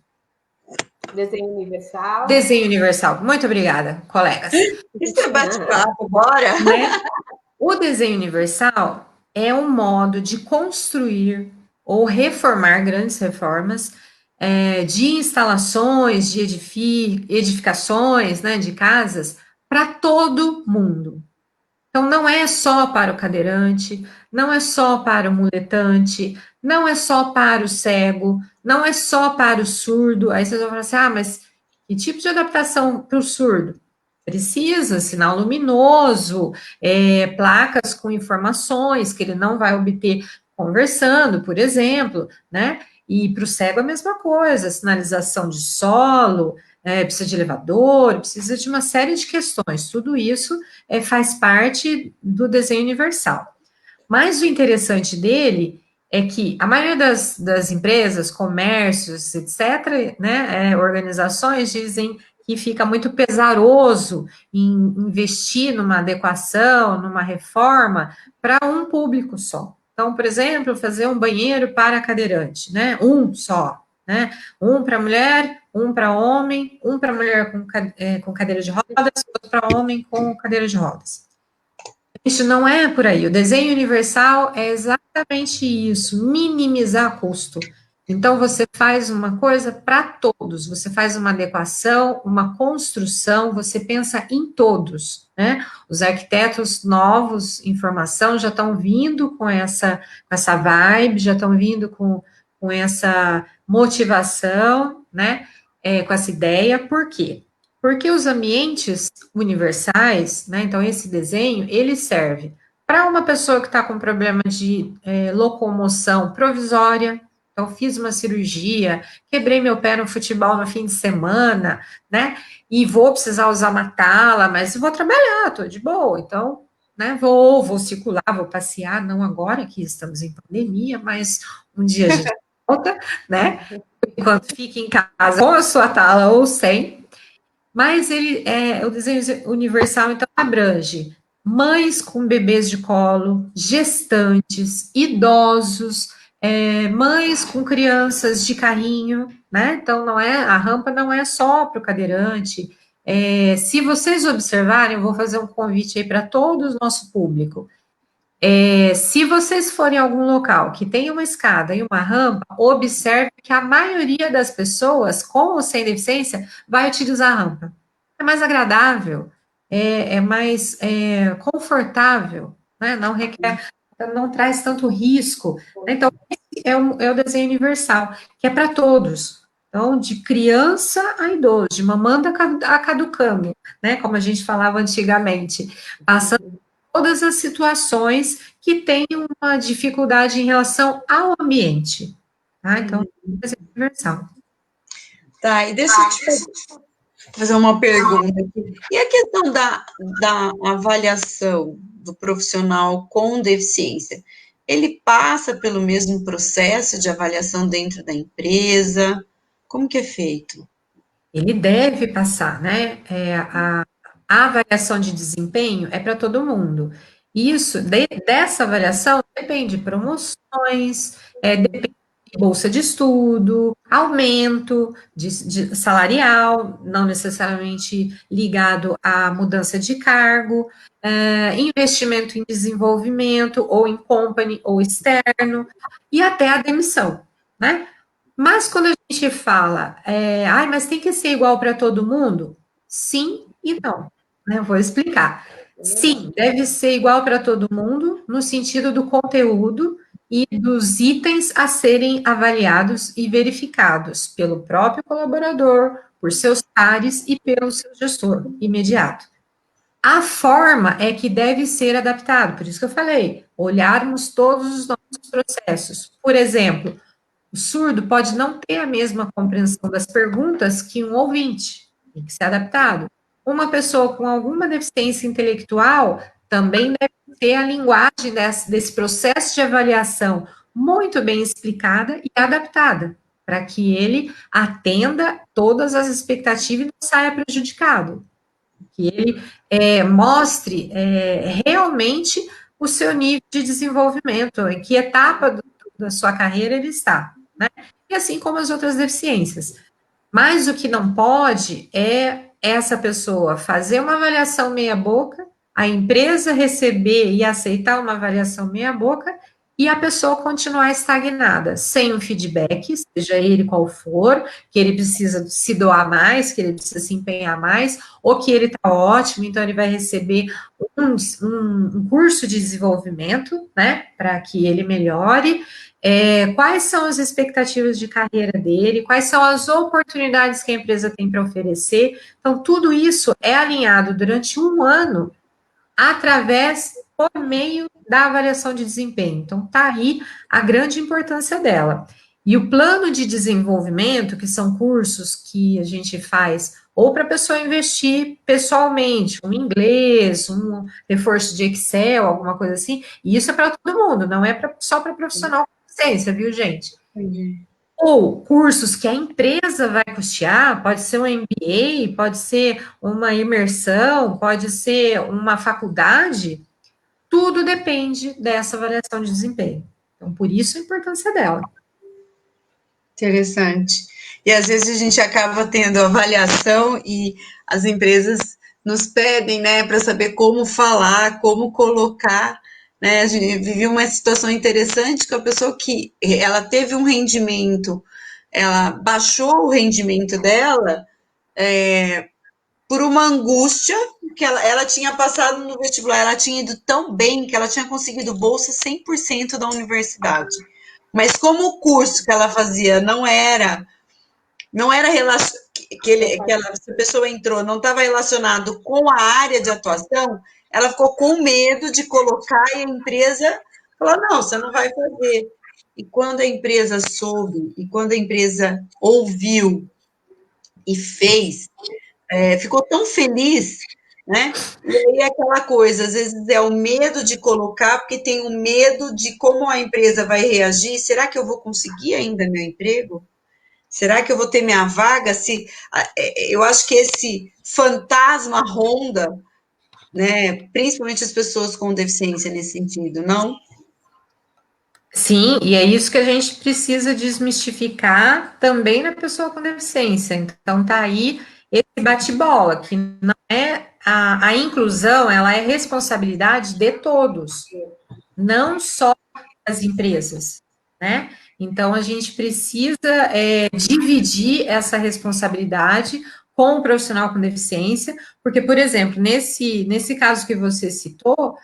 Desenho universal. Desenho universal. Muito obrigada, colegas. Isso é bate-papo, bora? Né? O desenho universal é um modo de construir ou reformar grandes reformas de instalações, de edificações, né, de casas, para todo mundo. Então, não é só para o cadeirante, não é só para o muletante, não é só para o cego, não é só para o surdo. Aí vocês vão falar assim, mas que tipo de adaptação para o surdo? Precisa, sinal luminoso, placas com informações que ele não vai obter conversando, por exemplo, né? E para o cego a mesma coisa, sinalização de solo, precisa de elevador, precisa de uma série de questões. Tudo isso faz parte do desenho universal. Mas o interessante dele é que a maioria das empresas, comércios, etc., né, organizações dizem que fica muito pesaroso em investir numa adequação, numa reforma para um público só. Então, por exemplo, fazer um banheiro para cadeirante, né? Um só, né? Um para mulher, um para homem, um para mulher com cadeira de rodas, outro para homem com cadeira de rodas. Isso não é por aí. O desenho universal é exatamente isso, minimizar custo. Então, você faz uma coisa para todos, você faz uma adequação, uma construção, você pensa em todos, né? Os arquitetos novos em formação já estão vindo com essa vibe, já estão vindo com essa motivação, né? com essa ideia, por quê? Porque os ambientes universais, né, então esse desenho, ele serve para uma pessoa que está com problema de locomoção provisória, então fiz uma cirurgia, quebrei meu pé no futebol no fim de semana, né, e vou precisar usar uma tala, mas vou trabalhar, estou de boa, então, né, vou circular, vou passear, não agora que estamos em pandemia, mas um dia a gente volta, né, enquanto fica em casa com a sua tala ou sem, mas o desenho universal, então, abrange mães com bebês de colo, gestantes, idosos, mães com crianças de carrinho, né? Então, a rampa não é só para o cadeirante. Se vocês observarem, eu vou fazer um convite aí para todo o nosso público. Se vocês forem em algum local que tem uma escada e uma rampa, observe que a maioria das pessoas, com ou sem deficiência, vai utilizar a rampa. É mais agradável, é mais confortável, né? Não requer, não traz tanto risco. Então, esse é o desenho universal, que é para todos. Então, de criança a idoso, de mamando a caducando, né? Como a gente falava antigamente, passando todas as situações que têm uma dificuldade em relação ao ambiente. Tá? Então, é universal. Tá, e deixa eu te fazer uma pergunta aqui. E a questão da avaliação do profissional com deficiência? Ele passa pelo mesmo processo de avaliação dentro da empresa? Como que é feito? Ele deve passar, né? A avaliação de desempenho é para todo mundo. Isso, dessa avaliação, depende de promoções, depende de bolsa de estudo, aumento de salarial, não necessariamente ligado à mudança de cargo, investimento em desenvolvimento, ou em company, ou externo, e até a demissão, né? Mas quando a gente fala, mas tem que ser igual para todo mundo? Sim e não, né? Eu vou explicar. Sim, deve ser igual para todo mundo, no sentido do conteúdo e dos itens a serem avaliados e verificados pelo próprio colaborador, por seus pares e pelo seu gestor imediato. A forma é que deve ser adaptado, por isso que eu falei, olharmos todos os nossos processos. Por exemplo, o surdo pode não ter a mesma compreensão das perguntas que um ouvinte, tem que ser adaptado. Uma pessoa com alguma deficiência intelectual também deve ter a linguagem desse processo de avaliação muito bem explicada e adaptada, para que ele atenda todas as expectativas e não saia prejudicado. Que ele mostre realmente o seu nível de desenvolvimento, em que etapa da sua carreira ele está, né? E assim como as outras deficiências. Mas o que não pode é essa pessoa fazer uma avaliação meia-boca, a empresa receber e aceitar uma avaliação meia-boca e a pessoa continuar estagnada, sem um feedback, seja ele qual for, que ele precisa se doar mais, que ele precisa se empenhar mais, ou que ele está ótimo, então ele vai receber um curso de desenvolvimento, né, para que ele melhore. Quais são as expectativas de carreira dele, quais são as oportunidades que a empresa tem para oferecer. Então, tudo isso é alinhado durante um ano, por meio da avaliação de desempenho. Então, está aí a grande importância dela. E o plano de desenvolvimento, que são cursos que a gente faz ou para a pessoa investir pessoalmente, um inglês, um reforço de Excel, alguma coisa assim, e isso é para todo mundo, não é só para profissional com deficiência, viu, gente? Entendi. Ou cursos que a empresa vai custear, pode ser um MBA, pode ser uma imersão, pode ser uma faculdade, tudo depende dessa avaliação de desempenho. Então, por isso a importância dela. Interessante. E às vezes a gente acaba tendo avaliação e as empresas nos pedem, né, para saber como falar, como colocar, né? A gente viveu uma situação interessante com a pessoa que ela teve um rendimento, ela baixou o rendimento dela por uma angústia que ela tinha passado no vestibular, ela tinha ido tão bem que ela tinha conseguido bolsa 100% da universidade. Mas como o curso que ela fazia não era essa pessoa entrou, não estava relacionado com a área de atuação, ela ficou com medo de colocar e a empresa falou, não, você não vai fazer. E quando a empresa soube, e quando a empresa ouviu e fez, ficou tão feliz, né? E aí é aquela coisa, às vezes é o medo de colocar, porque tem o medo de como a empresa vai reagir. Será que eu vou conseguir ainda meu emprego? Será que eu vou ter minha vaga? Eu acho que esse fantasma ronda, né? Principalmente as pessoas com deficiência nesse sentido, não? Sim, e é isso que a gente precisa desmistificar também na pessoa com deficiência. Então, tá aí esse bate-bola, que não é a inclusão, ela é responsabilidade de todos, não só das empresas, né? Então, a gente precisa dividir essa responsabilidade com o profissional com deficiência, porque, por exemplo, nesse caso que você citou,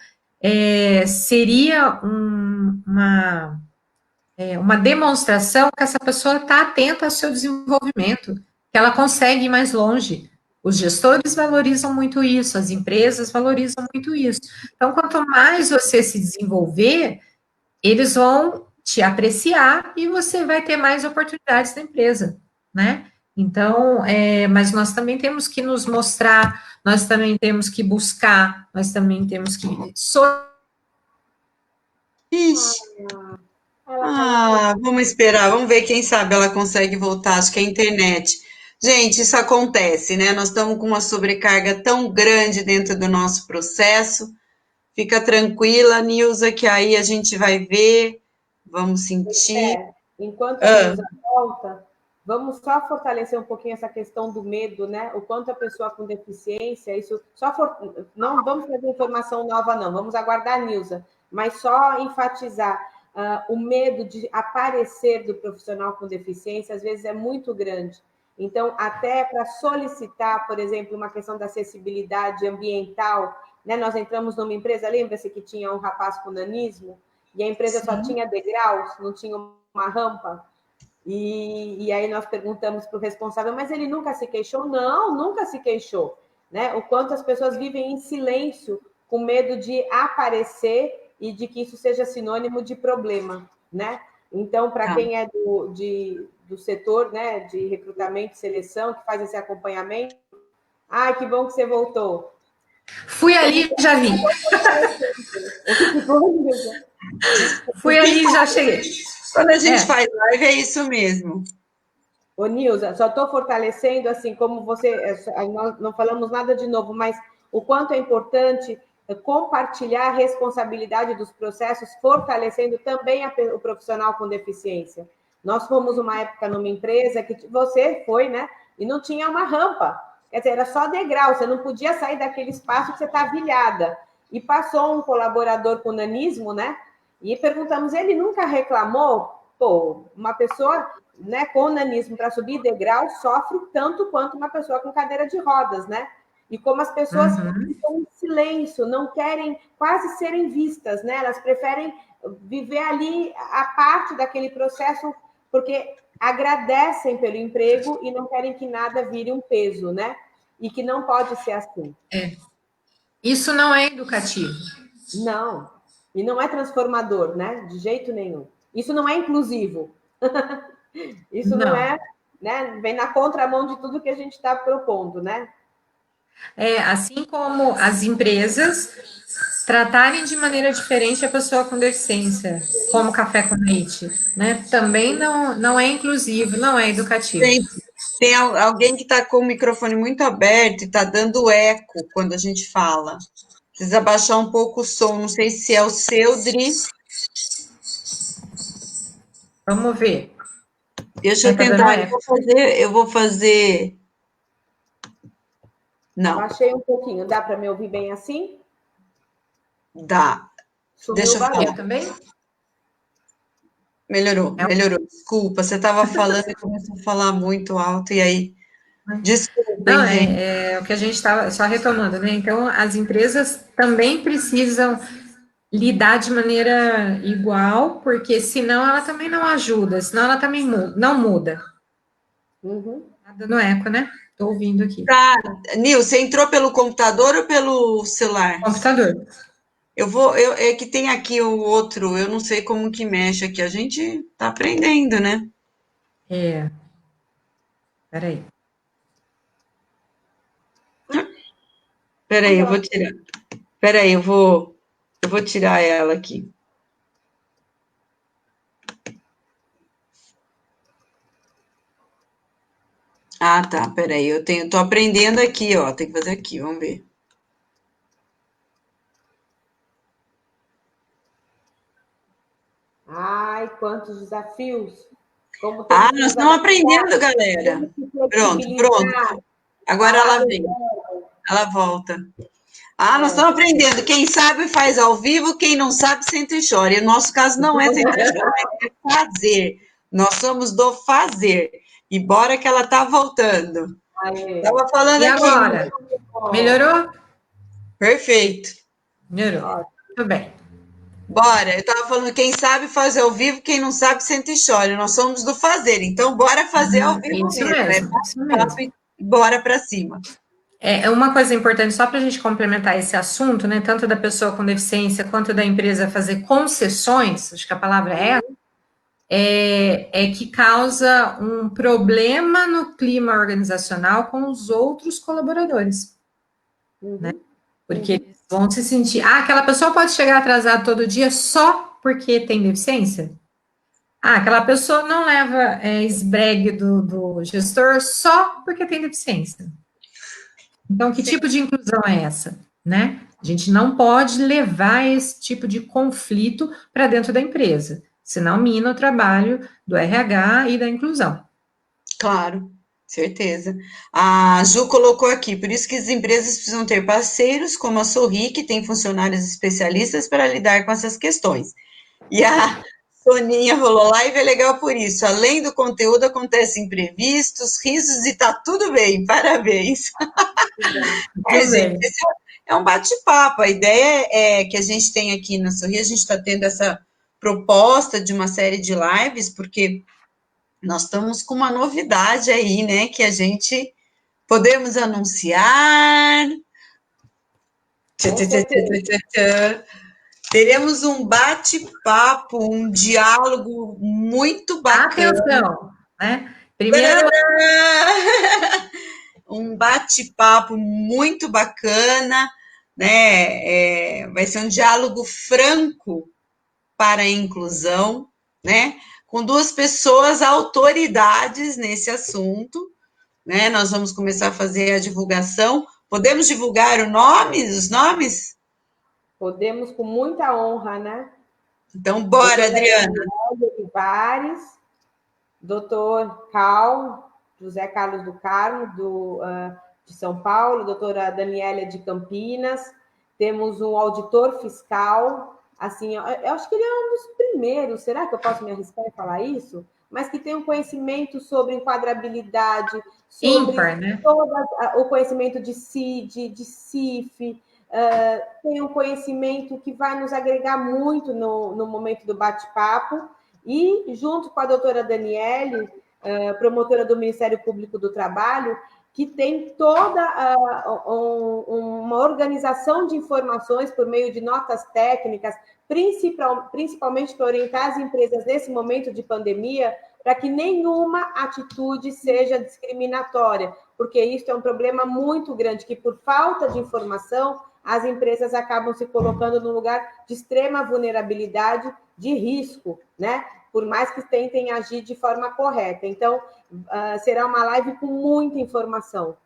seria uma demonstração que essa pessoa está atenta ao seu desenvolvimento, que ela consegue ir mais longe. Os gestores valorizam muito isso, as empresas valorizam muito isso. Então, quanto mais você se desenvolver, eles vão te apreciar e você vai ter mais oportunidades na empresa, né? Então, mas nós também temos que nos mostrar, nós também temos que buscar, nós também temos que Ixi. Vamos esperar, vamos ver, quem sabe ela consegue voltar, acho que é a internet. Gente, isso acontece, né? Nós estamos com uma sobrecarga tão grande dentro do nosso processo. Fica tranquila, Nilza, que aí a gente vai ver, vamos sentir. Enquanto a Nilza volta, vamos só fortalecer um pouquinho essa questão do medo, né? O quanto a pessoa com deficiência, não vamos trazer informação nova, não, vamos aguardar a Nilza, mas só enfatizar o medo de aparecer do profissional com deficiência, às vezes é muito grande. Então, até para solicitar, por exemplo, uma questão da acessibilidade ambiental, né? Nós entramos numa empresa, lembra-se que tinha um rapaz com nanismo, e a empresa só tinha degraus, não tinha uma rampa. E aí nós perguntamos para o responsável, mas ele nunca se queixou? Não, nunca se queixou. Né? O quanto as pessoas vivem em silêncio, com medo de aparecer e de que isso seja sinônimo de problema. Né? Então, para quem é do setor, né, de recrutamento e seleção, que faz esse acompanhamento, que bom que você voltou. Fui ali e já vi. Fui ali e já cheguei. Quando a gente faz live, é isso mesmo. Ô, Nilza, só estou fortalecendo, assim, como você... Nós não falamos nada de novo, mas o quanto é importante compartilhar a responsabilidade dos processos, fortalecendo também o profissional com deficiência. Nós fomos uma época numa empresa que você foi, né? E não tinha uma rampa. Quer dizer, era só degrau, você não podia sair daquele espaço que você está avilhada. E passou um colaborador com nanismo, né? E perguntamos, ele nunca reclamou? Pô, uma pessoa, né, com nanismo para subir degrau sofre tanto quanto uma pessoa com cadeira de rodas, né? E como as pessoas ficam em silêncio, não querem quase serem vistas, né? Elas preferem viver ali a parte daquele processo, porque agradecem pelo emprego e não querem que nada vire um peso, né? E que não pode ser assim. Isso não é educativo. Não. E não é transformador, né? De jeito nenhum. Isso não é inclusivo. Isso não é, né? Vem na contramão de tudo que a gente está propondo, né? Assim como as empresas tratarem de maneira diferente a pessoa com deficiência, como café com leite, né? Também não é inclusivo, não é educativo. Tem alguém que está com o microfone muito aberto e está dando eco quando a gente fala. Precisa baixar um pouco o som, não sei se é o seu, Dri. Vamos ver. Deixa eu tentar, eu vou fazer... Não. Baixei um pouquinho, dá para me ouvir bem assim? Dá. Deixa eu falar. Também? Melhorou. Desculpa, você estava falando e começou a falar muito alto, e aí... Desculpa, não, gente. o que a gente estava só retomando, né? Então, as empresas também precisam lidar de maneira igual, porque senão ela também não ajuda, senão ela também não muda. dando eco, né? Tô ouvindo aqui. Tá. Nil, você entrou pelo computador ou pelo celular? Computador. É que tem aqui o outro, eu não sei como que mexe aqui. A gente tá aprendendo, né? Peraí. Peraí, eu vou tirar. Peraí, eu vou tirar ela aqui. Ah, tá, peraí, tô aprendendo aqui, ó, tem que fazer aqui, vamos ver. Ai, quantos desafios! Como Ah, temos que nós nos estamos adaptar, aprendendo, galera. temos que Pronto, flexibilizar, pronto. Agora falar ela do vem, ela volta. Ah, nós é. estamos aprendendo. Quem sabe faz ao vivo, quem não sabe senta e chora. E o nosso caso não é sentar e chorar, é fazer. Nós somos do fazer. E bora que ela está voltando. Aê. Estava falando E aqui. agora? Melhorou? Perfeito. Melhorou. Ó, Tudo bem. Bora. Eu estava falando, quem sabe faz ao vivo, quem não sabe senta e chora. Nós somos do fazer. Então, bora fazer ao vivo Isso mesmo. É mesmo, isso papo mesmo. e bora para cima. É uma coisa importante, só para a gente complementar esse assunto, né? Tanto da pessoa com deficiência quanto da empresa fazer concessões, acho que a palavra é que causa um problema no clima organizacional com os outros colaboradores. Porque eles vão se sentir. Ah, aquela pessoa pode chegar atrasada todo dia só porque tem deficiência? Ah, aquela pessoa não leva esbregue do gestor só porque tem deficiência. Então, que tipo de inclusão é essa? Né? A gente não pode levar esse tipo de conflito para dentro da empresa, senão mina o trabalho do RH e da inclusão. Claro, certeza. A Ju colocou aqui, por isso que as empresas precisam ter parceiros como a Sorri, que tem funcionários especialistas para lidar com essas questões. E a Soninha falou, live é legal por isso. Além do conteúdo, acontecem imprevistos, risos e tá tudo bem. Parabéns. Tudo Gente, bem. esse é um bate-papo. A ideia é que a gente tem aqui na Sorri, a gente está tendo essa proposta de uma série de lives, porque nós estamos com uma novidade aí, né? Que a gente podemos anunciar. com certeza. Teremos um bate-papo, um diálogo muito bacana. Atenção, né? Primeiro, Um bate-papo muito bacana, né? Vai ser um diálogo franco para a inclusão, né? Com duas pessoas autoridades nesse assunto, né? Nós vamos começar a fazer a divulgação. Podemos divulgar os nomes? Podemos com muita honra, né? Então, bora, Adriana. Olivares, doutor José Carlos do Carmo, de São Paulo, doutora Daniela de Campinas, temos um auditor fiscal, assim, eu acho que ele é um dos primeiros, será que eu posso me arriscar em falar isso? Mas que tem um conhecimento sobre enquadrabilidade, sobre ímpar, né? todo o conhecimento de CID, de CIF, tem um conhecimento que vai nos agregar muito no momento do bate-papo, e junto com a doutora Daniele, promotora do Ministério Público do Trabalho, que tem toda uma organização de informações por meio de notas técnicas, principalmente para orientar as empresas nesse momento de pandemia, para que nenhuma atitude seja discriminatória, porque isso é um problema muito grande, que por falta de informação, as empresas acabam se colocando num lugar de extrema vulnerabilidade, de risco, né? Por mais que tentem agir de forma correta. Então, será uma live com muita informação,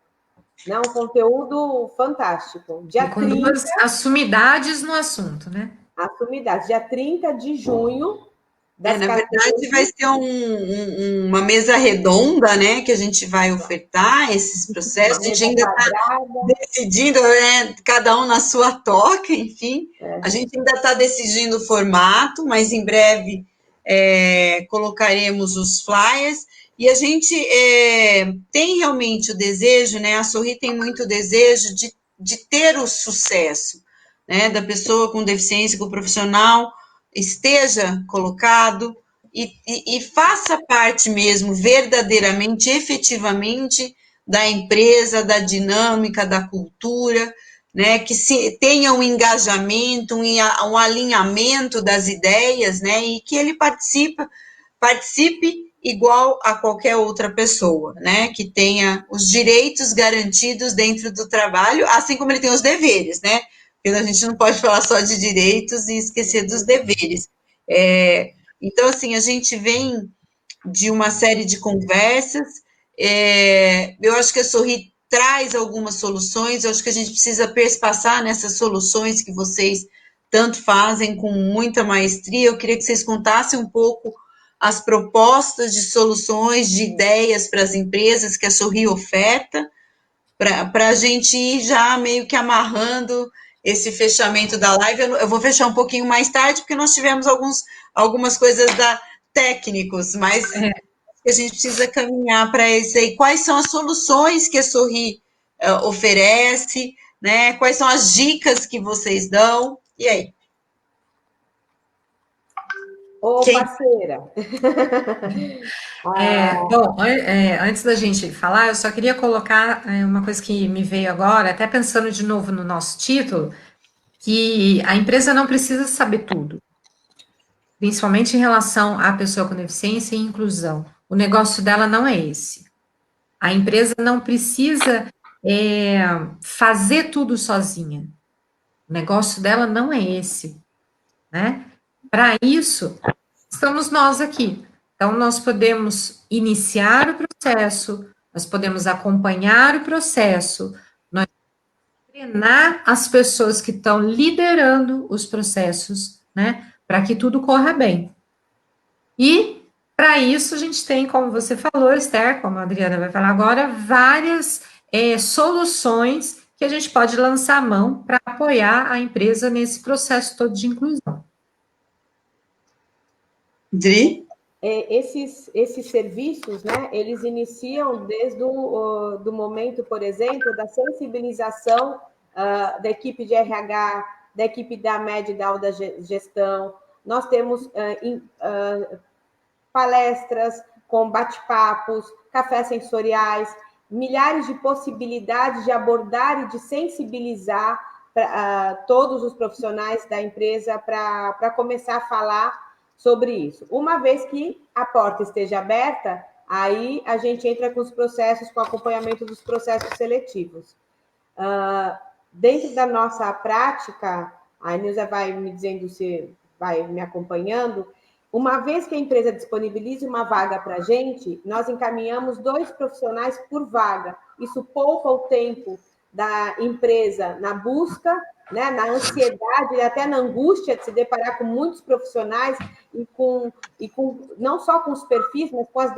né? Um conteúdo fantástico. E com duas assumidades no assunto, né? Assumidade, dia 30 de junho, Na verdade, vai ser uma mesa redonda, né? Que a gente vai ofertar esses processos. A gente ainda está decidindo, cada um na sua toca, enfim. A gente ainda está decidindo o formato, mas em breve colocaremos os flyers. E a gente tem realmente o desejo, né? A Sorri tem muito desejo de ter o sucesso, né? Da pessoa com deficiência, com o profissional esteja colocado, e faça parte mesmo, verdadeiramente, efetivamente, da empresa, da dinâmica, da cultura, né, que tenha um engajamento, um alinhamento das ideias, né, e que ele participe igual a qualquer outra pessoa, né, que tenha os direitos garantidos dentro do trabalho, assim como ele tem os deveres, né, porque a gente não pode falar só de direitos e esquecer dos deveres. Então, assim, a gente vem de uma série de conversas, eu acho que a Sorri traz algumas soluções, eu acho que a gente precisa perspassar nessas soluções que vocês tanto fazem com muita maestria. Eu queria que vocês contassem um pouco as propostas de soluções, de ideias para as empresas que a Sorri oferta, para a gente ir já meio que amarrando esse fechamento da live. Eu vou fechar um pouquinho mais tarde, porque nós tivemos algumas coisas técnicos, mas a gente precisa caminhar para isso aí. Quais são as soluções que a Sorri oferece, né? Quais são as dicas que vocês dão? E aí? Ô, parceira! Bom, antes da gente falar, eu só queria colocar uma coisa que me veio agora, até pensando de novo no nosso título, que a empresa não precisa saber tudo, principalmente em relação à pessoa com deficiência e inclusão. O negócio dela não é esse. A empresa não precisa fazer tudo sozinha. O negócio dela não é esse, né? Para isso, estamos nós aqui. Então, nós podemos iniciar o processo, nós podemos acompanhar o processo, nós podemos treinar as pessoas que estão liderando os processos, né? Para que tudo corra bem. E, para isso, a gente tem, como você falou, Esther, como a Adriana vai falar agora, várias soluções que a gente pode lançar a mão para apoiar a empresa nesse processo todo de inclusão. Dri? Esses serviços, né, eles iniciam desde do momento, por exemplo, da sensibilização da equipe de RH, da equipe da MED e da alta gestão. Nós temos palestras com bate-papos, cafés sensoriais, milhares de possibilidades de abordar e de sensibilizar todos os profissionais da empresa para começar a falar sobre isso. Uma vez que a porta esteja aberta, aí a gente entra com os processos, com o acompanhamento dos processos seletivos. Dentro da nossa prática, a Nilza vai me dizendo se vai me acompanhando, uma vez que a empresa disponibiliza uma vaga para a gente, nós encaminhamos 2 profissionais por vaga. Isso poupa o tempo da empresa na busca, né, na ansiedade e até na angústia de se deparar com muitos profissionais e com não só com os perfis, mas com as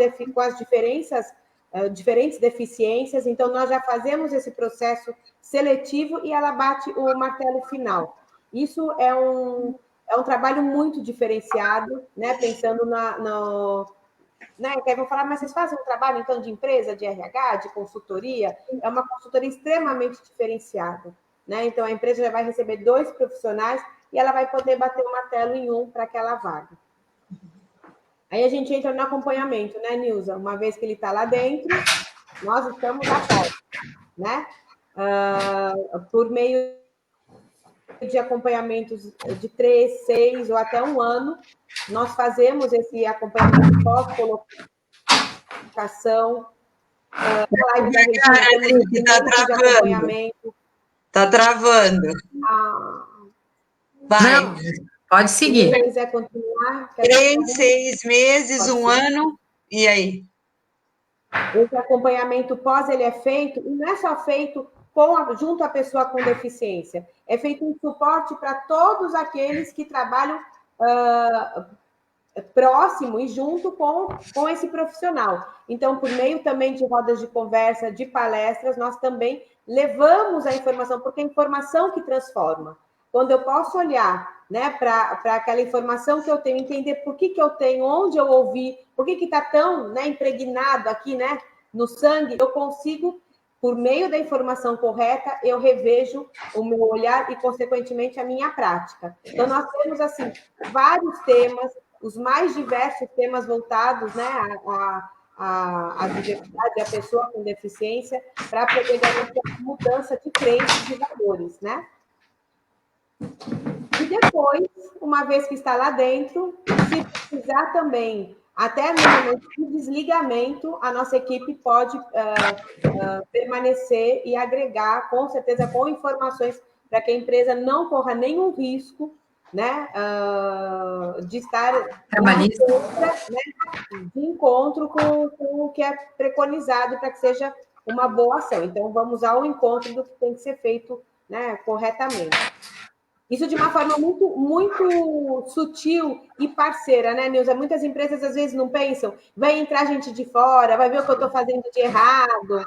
diferentes deficiências. Então, nós já fazemos esse processo seletivo e ela bate o martelo final. Isso é um trabalho muito diferenciado, né? Pensando né? Que aí vão falar, mas vocês fazem um trabalho, então, de empresa, de RH, de consultoria? É uma consultoria extremamente diferenciada, né? Então, a empresa já vai receber 2 profissionais e ela vai poder bater o martelo em um para aquela vaga. Aí a gente entra no acompanhamento, né, Nilza? Uma vez que ele está lá dentro, nós estamos à porta, né? Por meio de acompanhamentos de 3, 6 ou até 1 ano, nós fazemos esse acompanhamento pós-colocação, Tá travando. Vai. Não, pode seguir. Se quiser continuar. 3, 6 meses, 1 ano, e aí? Esse acompanhamento pós, ele é feito, e não é só feito junto à pessoa com deficiência, é feito um suporte para todos aqueles que trabalham próximo e junto com esse profissional. Então, por meio também de rodas de conversa, de palestras, nós também levamos a informação, porque é a informação que transforma. Quando eu posso olhar, né, para aquela informação que eu tenho, entender por que eu tenho, onde eu ouvi, por que está tão, né, impregnado aqui, né, no sangue, eu consigo, por meio da informação correta, eu revejo o meu olhar e, consequentemente, a minha prática. Então, nós temos, assim, vários temas, os mais diversos temas voltados, né, a diversidade, a pessoa com deficiência, para poder garantir a mudança de crenças e valores, né? E depois, uma vez que está lá dentro, se precisar também, até no momento de desligamento, a nossa equipe pode permanecer e agregar, com certeza, com informações para que a empresa não corra nenhum risco, né, de estar de encontro com o que é preconizado para que seja uma boa ação. Então, vamos ao encontro do que tem que ser feito, né, corretamente. Isso de uma forma muito, muito sutil e parceira, né, Nilza? Muitas empresas, às vezes, não pensam, vai entrar gente de fora, vai ver o que eu estou fazendo de errado.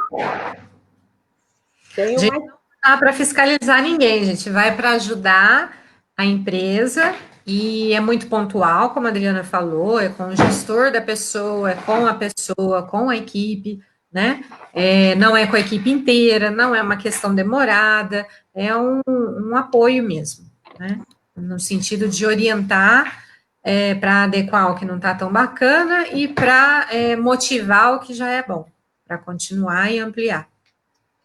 Tem uma... Não dá para fiscalizar ninguém, a gente vai para ajudar a empresa e é muito pontual, como a Adriana falou, é com o gestor da pessoa, é com a pessoa, com a equipe, né? Não é com a equipe inteira, não é uma questão demorada, é um apoio mesmo, né? No sentido de orientar para adequar o que não está tão bacana e para motivar o que já é bom, para continuar e ampliar.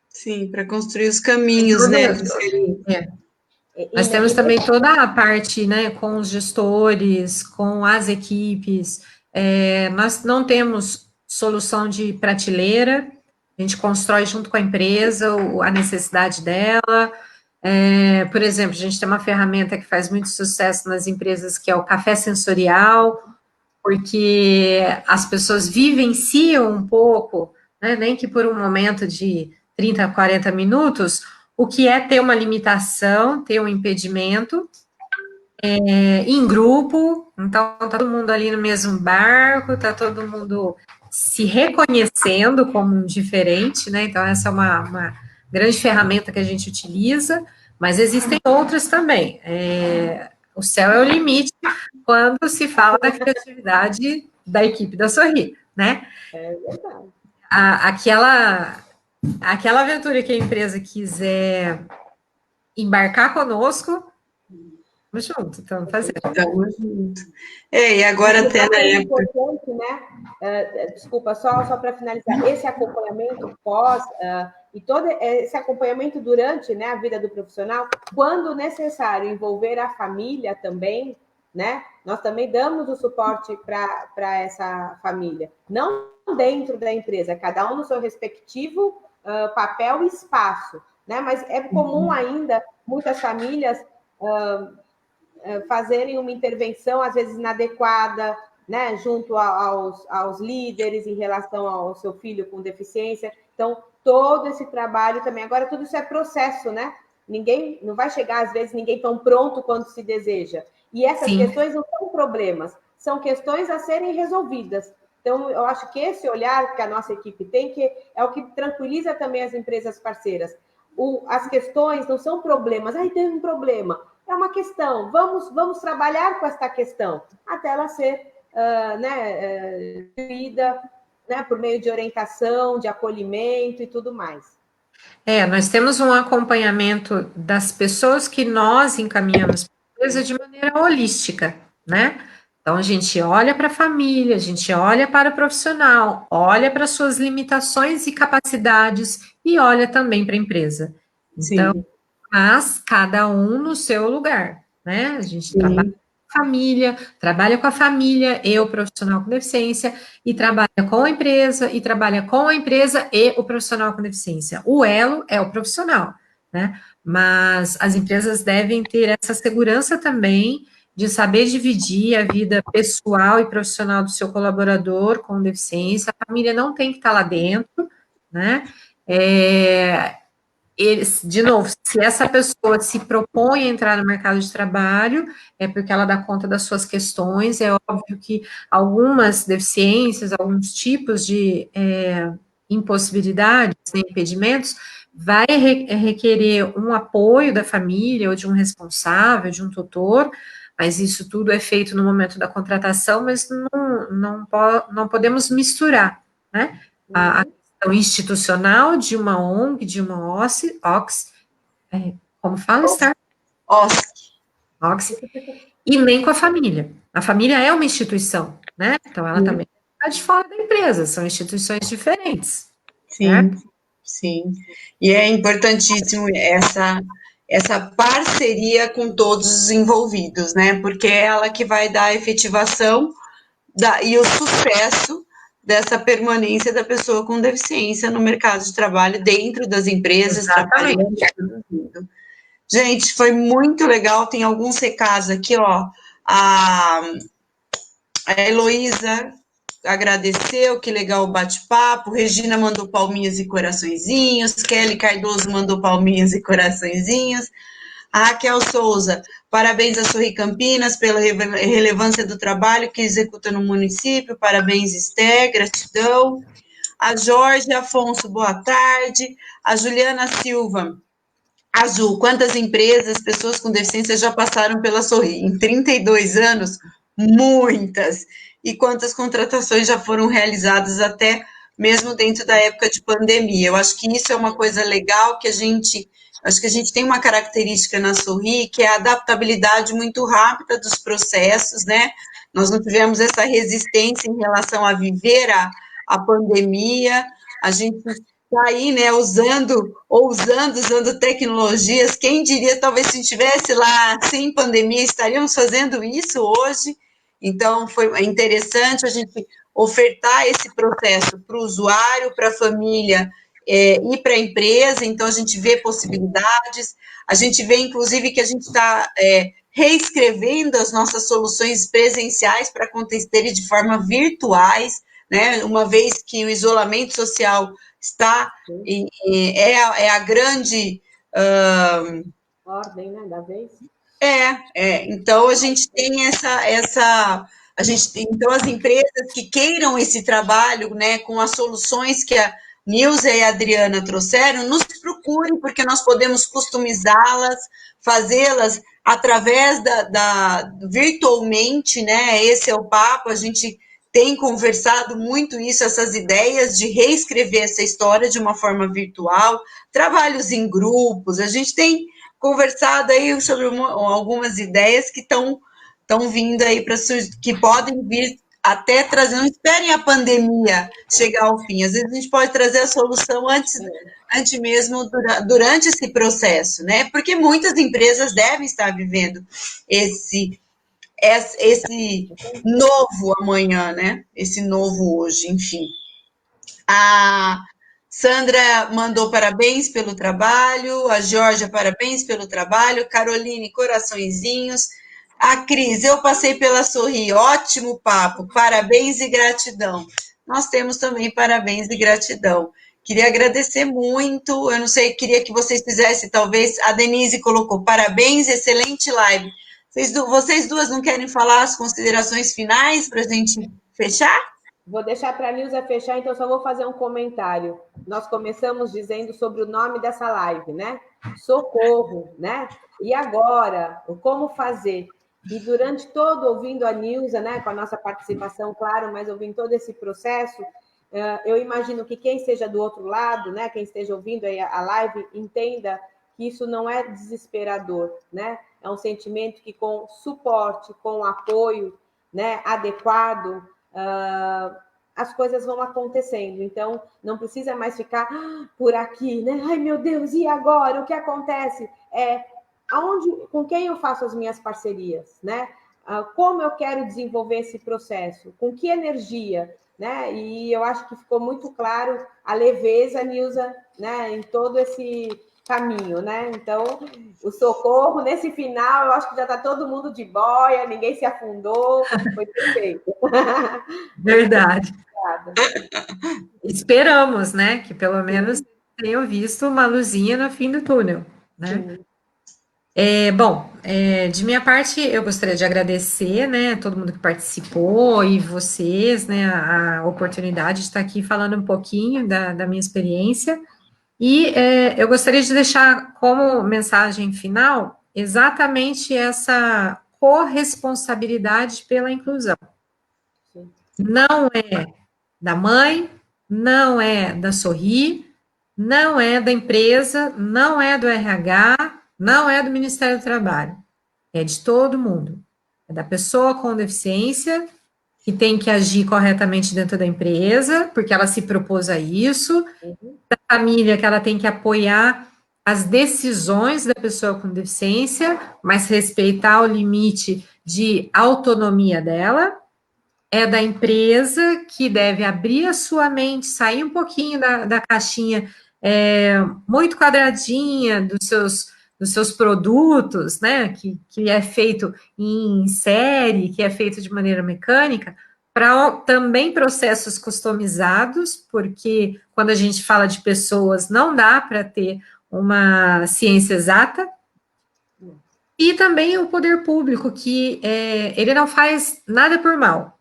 Sim, para construir os caminhos, né? Nós temos também toda a parte, né, com os gestores, com as equipes. Nós não temos solução de prateleira, a gente constrói junto com a empresa a necessidade dela. Por exemplo, a gente tem uma ferramenta que faz muito sucesso nas empresas, que é o café sensorial, porque as pessoas vivenciam um pouco, né, nem que por um momento de 30, 40 minutos, o que é ter uma limitação, ter um impedimento, em grupo, então tá todo mundo ali no mesmo barco, tá todo mundo se reconhecendo como um diferente, né, então essa é uma grande ferramenta que a gente utiliza, mas existem outras também, o céu é o limite quando se fala da criatividade da equipe da Sorri, né? É verdade. Aquela aventura que a empresa quiser embarcar conosco, estamos juntos, estamos fazendo. Estamos juntos. E agora até na época... importante, né? Desculpa, só para finalizar, esse acompanhamento pós e todo esse acompanhamento durante, né, a vida do profissional, quando necessário envolver a família também, né? Nós também damos o suporte para essa família, não dentro da empresa, cada um no seu respectivo papel e espaço, né? Mas é comum ainda muitas famílias fazerem uma intervenção, às vezes inadequada, né, junto aos líderes em relação ao seu filho com deficiência. Então, todo esse trabalho também. Agora, tudo isso é processo, né? Ninguém não vai chegar, às vezes, ninguém tão pronto quanto se deseja. E essas questões não são problemas, são questões a serem resolvidas. Então, eu acho que esse olhar que a nossa equipe tem, que é o que tranquiliza também as empresas parceiras. As questões não são problemas. Aí tem um problema. É uma questão. Vamos trabalhar com esta questão até ela ser vivida, né, por meio de orientação, de acolhimento e tudo mais. Nós temos um acompanhamento das pessoas que nós encaminhamos para a empresa de maneira holística, né? Então, a gente olha para a família, a gente olha para o profissional, olha para suas limitações e capacidades e olha também para a empresa. Então, sim, mas cada um no seu lugar, né? A gente trabalha com a família e o profissional com deficiência, e trabalha com a empresa, e trabalha com a empresa e o profissional com deficiência. O elo é o profissional, né? Mas as empresas devem ter essa segurança também de saber dividir a vida pessoal e profissional do seu colaborador com deficiência. A família não tem que estar lá dentro, né? De novo, se essa pessoa se propõe a entrar no mercado de trabalho, é porque ela dá conta das suas questões. É óbvio que algumas deficiências, alguns tipos de impossibilidades, né, impedimentos, vai requerer um apoio da família, ou de um responsável, de um tutor, mas isso tudo é feito no momento da contratação, mas não podemos misturar, né, a questão institucional de uma ONG, de uma OSC, como fala, Star? OSC. E nem com a família. A família é uma instituição, né? Então, ela também está de fora da empresa, são instituições diferentes, Sim, certo? sim. E é importantíssimo essa parceria com todos os envolvidos, né? Porque é ela que vai dar a efetivação e o sucesso dessa permanência da pessoa com deficiência no mercado de trabalho, dentro das empresas, trabalhando Exatamente. e produzindo. Gente, foi muito legal. Tem alguns recados aqui, ó. A, a Heloísa agradeceu, que legal o bate-papo. Regina mandou palminhas e coraçõezinhos. Kelly Cardoso mandou palminhas e coraçõezinhos. A Raquel Souza, parabéns a Sorri Campinas pela relevância do trabalho que executa no município. Parabéns, Esther, gratidão. A Jorge Afonso, boa tarde. A Juliana Silva, Azul, quantas empresas, pessoas com deficiência já passaram pela Sorri? Em 32 anos, muitas. E quantas contratações já foram realizadas até mesmo dentro da época de pandemia? Eu acho que isso é uma coisa legal que acho que a gente tem uma característica na Sorri, que é a adaptabilidade muito rápida dos processos, né? Nós não tivemos essa resistência em relação a viver a pandemia, a gente tá aí, né, usando tecnologias. Quem diria, talvez se estivesse lá sem pandemia, estaríamos fazendo isso hoje. Então, foi interessante a gente ofertar esse processo para o usuário, para a família e para a empresa. Então, a gente vê possibilidades, a gente vê, inclusive, que a gente está reescrevendo as nossas soluções presenciais para acontecerem de forma virtuais, né? Uma vez que o isolamento social está é a grande ordem, né, da vez. Então a gente tem a gente tem, então as empresas que queiram esse trabalho, né, com as soluções que a Nilza e a Adriana trouxeram, nos procurem, porque nós podemos customizá-las, fazê-las através virtualmente, né? Esse é o papo, a gente tem conversado muito isso, essas ideias de reescrever essa história de uma forma virtual, trabalhos em grupos, a gente tem conversado aí sobre algumas ideias que estão vindo aí que podem vir até trazer, não esperem a pandemia chegar ao fim, às vezes a gente pode trazer a solução antes mesmo, durante esse processo, né? Porque muitas empresas devem estar vivendo esse novo amanhã, né? Esse novo hoje, enfim. A Sandra mandou parabéns pelo trabalho, a Georgia, parabéns pelo trabalho, Caroline, coraçõezinhos. A Cris, eu passei pela Sorri, ótimo papo, parabéns e gratidão. Nós temos também parabéns e gratidão. Queria agradecer muito, eu não sei, queria que vocês fizessem, talvez, a Denise colocou parabéns, excelente live. Vocês duas não querem falar as considerações finais para a gente fechar? Vou deixar para a Nilza fechar, então só vou fazer um comentário. Nós começamos dizendo sobre o nome dessa live, né? Socorro, né? E agora, como fazer? E durante todo, ouvindo a Nilza, né, com a nossa participação, claro, mas ouvindo todo esse processo, eu imagino que quem esteja do outro lado, né, quem esteja ouvindo aí a live, entenda que isso não é desesperador, né? É um sentimento que com suporte, com apoio, né, adequado, as coisas vão acontecendo. Então, não precisa mais ficar por aqui, né? Ai, meu Deus, e agora? O que acontece? Com quem eu faço as minhas parcerias, né? Como eu quero desenvolver esse processo? Com que energia? Né? E eu acho que ficou muito claro a leveza, Nilza, né? Em todo esse caminho, né? Então, o socorro, nesse final, eu acho que já está todo mundo de boia, ninguém se afundou, foi perfeito. Verdade. Esperamos, né, que pelo menos tenham visto uma luzinha no fim do túnel, né? Bom, de minha parte, eu gostaria de agradecer, né, todo mundo que participou e vocês, né, a oportunidade de estar aqui falando um pouquinho da minha experiência. E eu gostaria de deixar como mensagem final exatamente essa corresponsabilidade pela inclusão. Não é da mãe, não é da Sorri, não é da empresa, não é do RH, não é do Ministério do Trabalho. É de todo mundo. É da pessoa com deficiência, que tem que agir corretamente dentro da empresa, porque ela se propôs a isso, da família, que ela tem que apoiar as decisões da pessoa com deficiência, mas respeitar o limite de autonomia dela, é da empresa, que deve abrir a sua mente, sair um pouquinho da caixinha muito quadradinha dos seus produtos, né, que é feito em série, que é feito de maneira mecânica, para também processos customizados, porque quando a gente fala de pessoas, não dá para ter uma ciência exata, e também o poder público, que ele não faz nada por mal,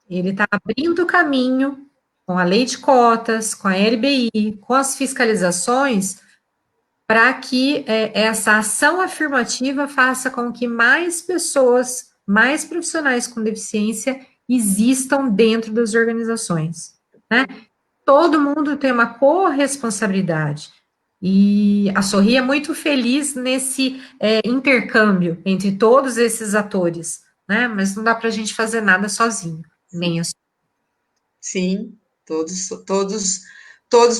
ele está abrindo o caminho com a lei de cotas, com a LBI, com as fiscalizações, para que essa ação afirmativa faça com que mais pessoas, mais profissionais com deficiência existam dentro das organizações, né? Todo mundo tem uma corresponsabilidade. E a Sorri é muito feliz nesse intercâmbio entre todos esses atores, né? Mas não dá para a gente fazer nada sozinho, nem a Sim, todos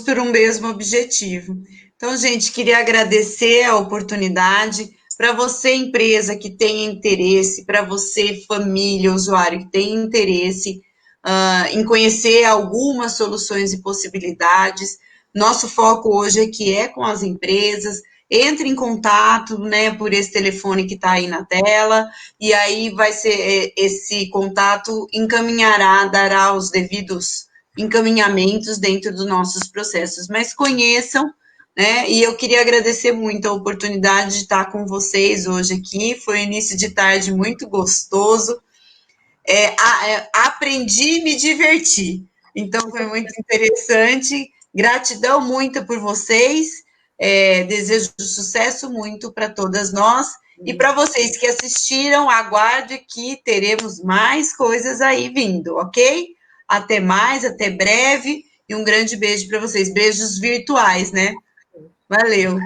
por um mesmo objetivo. Então, gente, queria agradecer a oportunidade. Para você, empresa que tem interesse, para você, família, usuário que tem interesse em conhecer algumas soluções e possibilidades. Nosso foco hoje aqui é com as empresas. Entre em contato, né, por esse telefone que está aí na tela, e aí vai ser esse contato dará os devidos encaminhamentos dentro dos nossos processos, mas conheçam, né, e eu queria agradecer muito a oportunidade de estar com vocês hoje aqui, foi um início de tarde muito gostoso, aprendi e me diverti, então foi muito interessante, gratidão muito por vocês, desejo sucesso muito para todas nós, e para vocês que assistiram, aguarde que teremos mais coisas aí vindo, ok? Até mais, até breve, e um grande beijo para vocês, beijos virtuais, né? Valeu!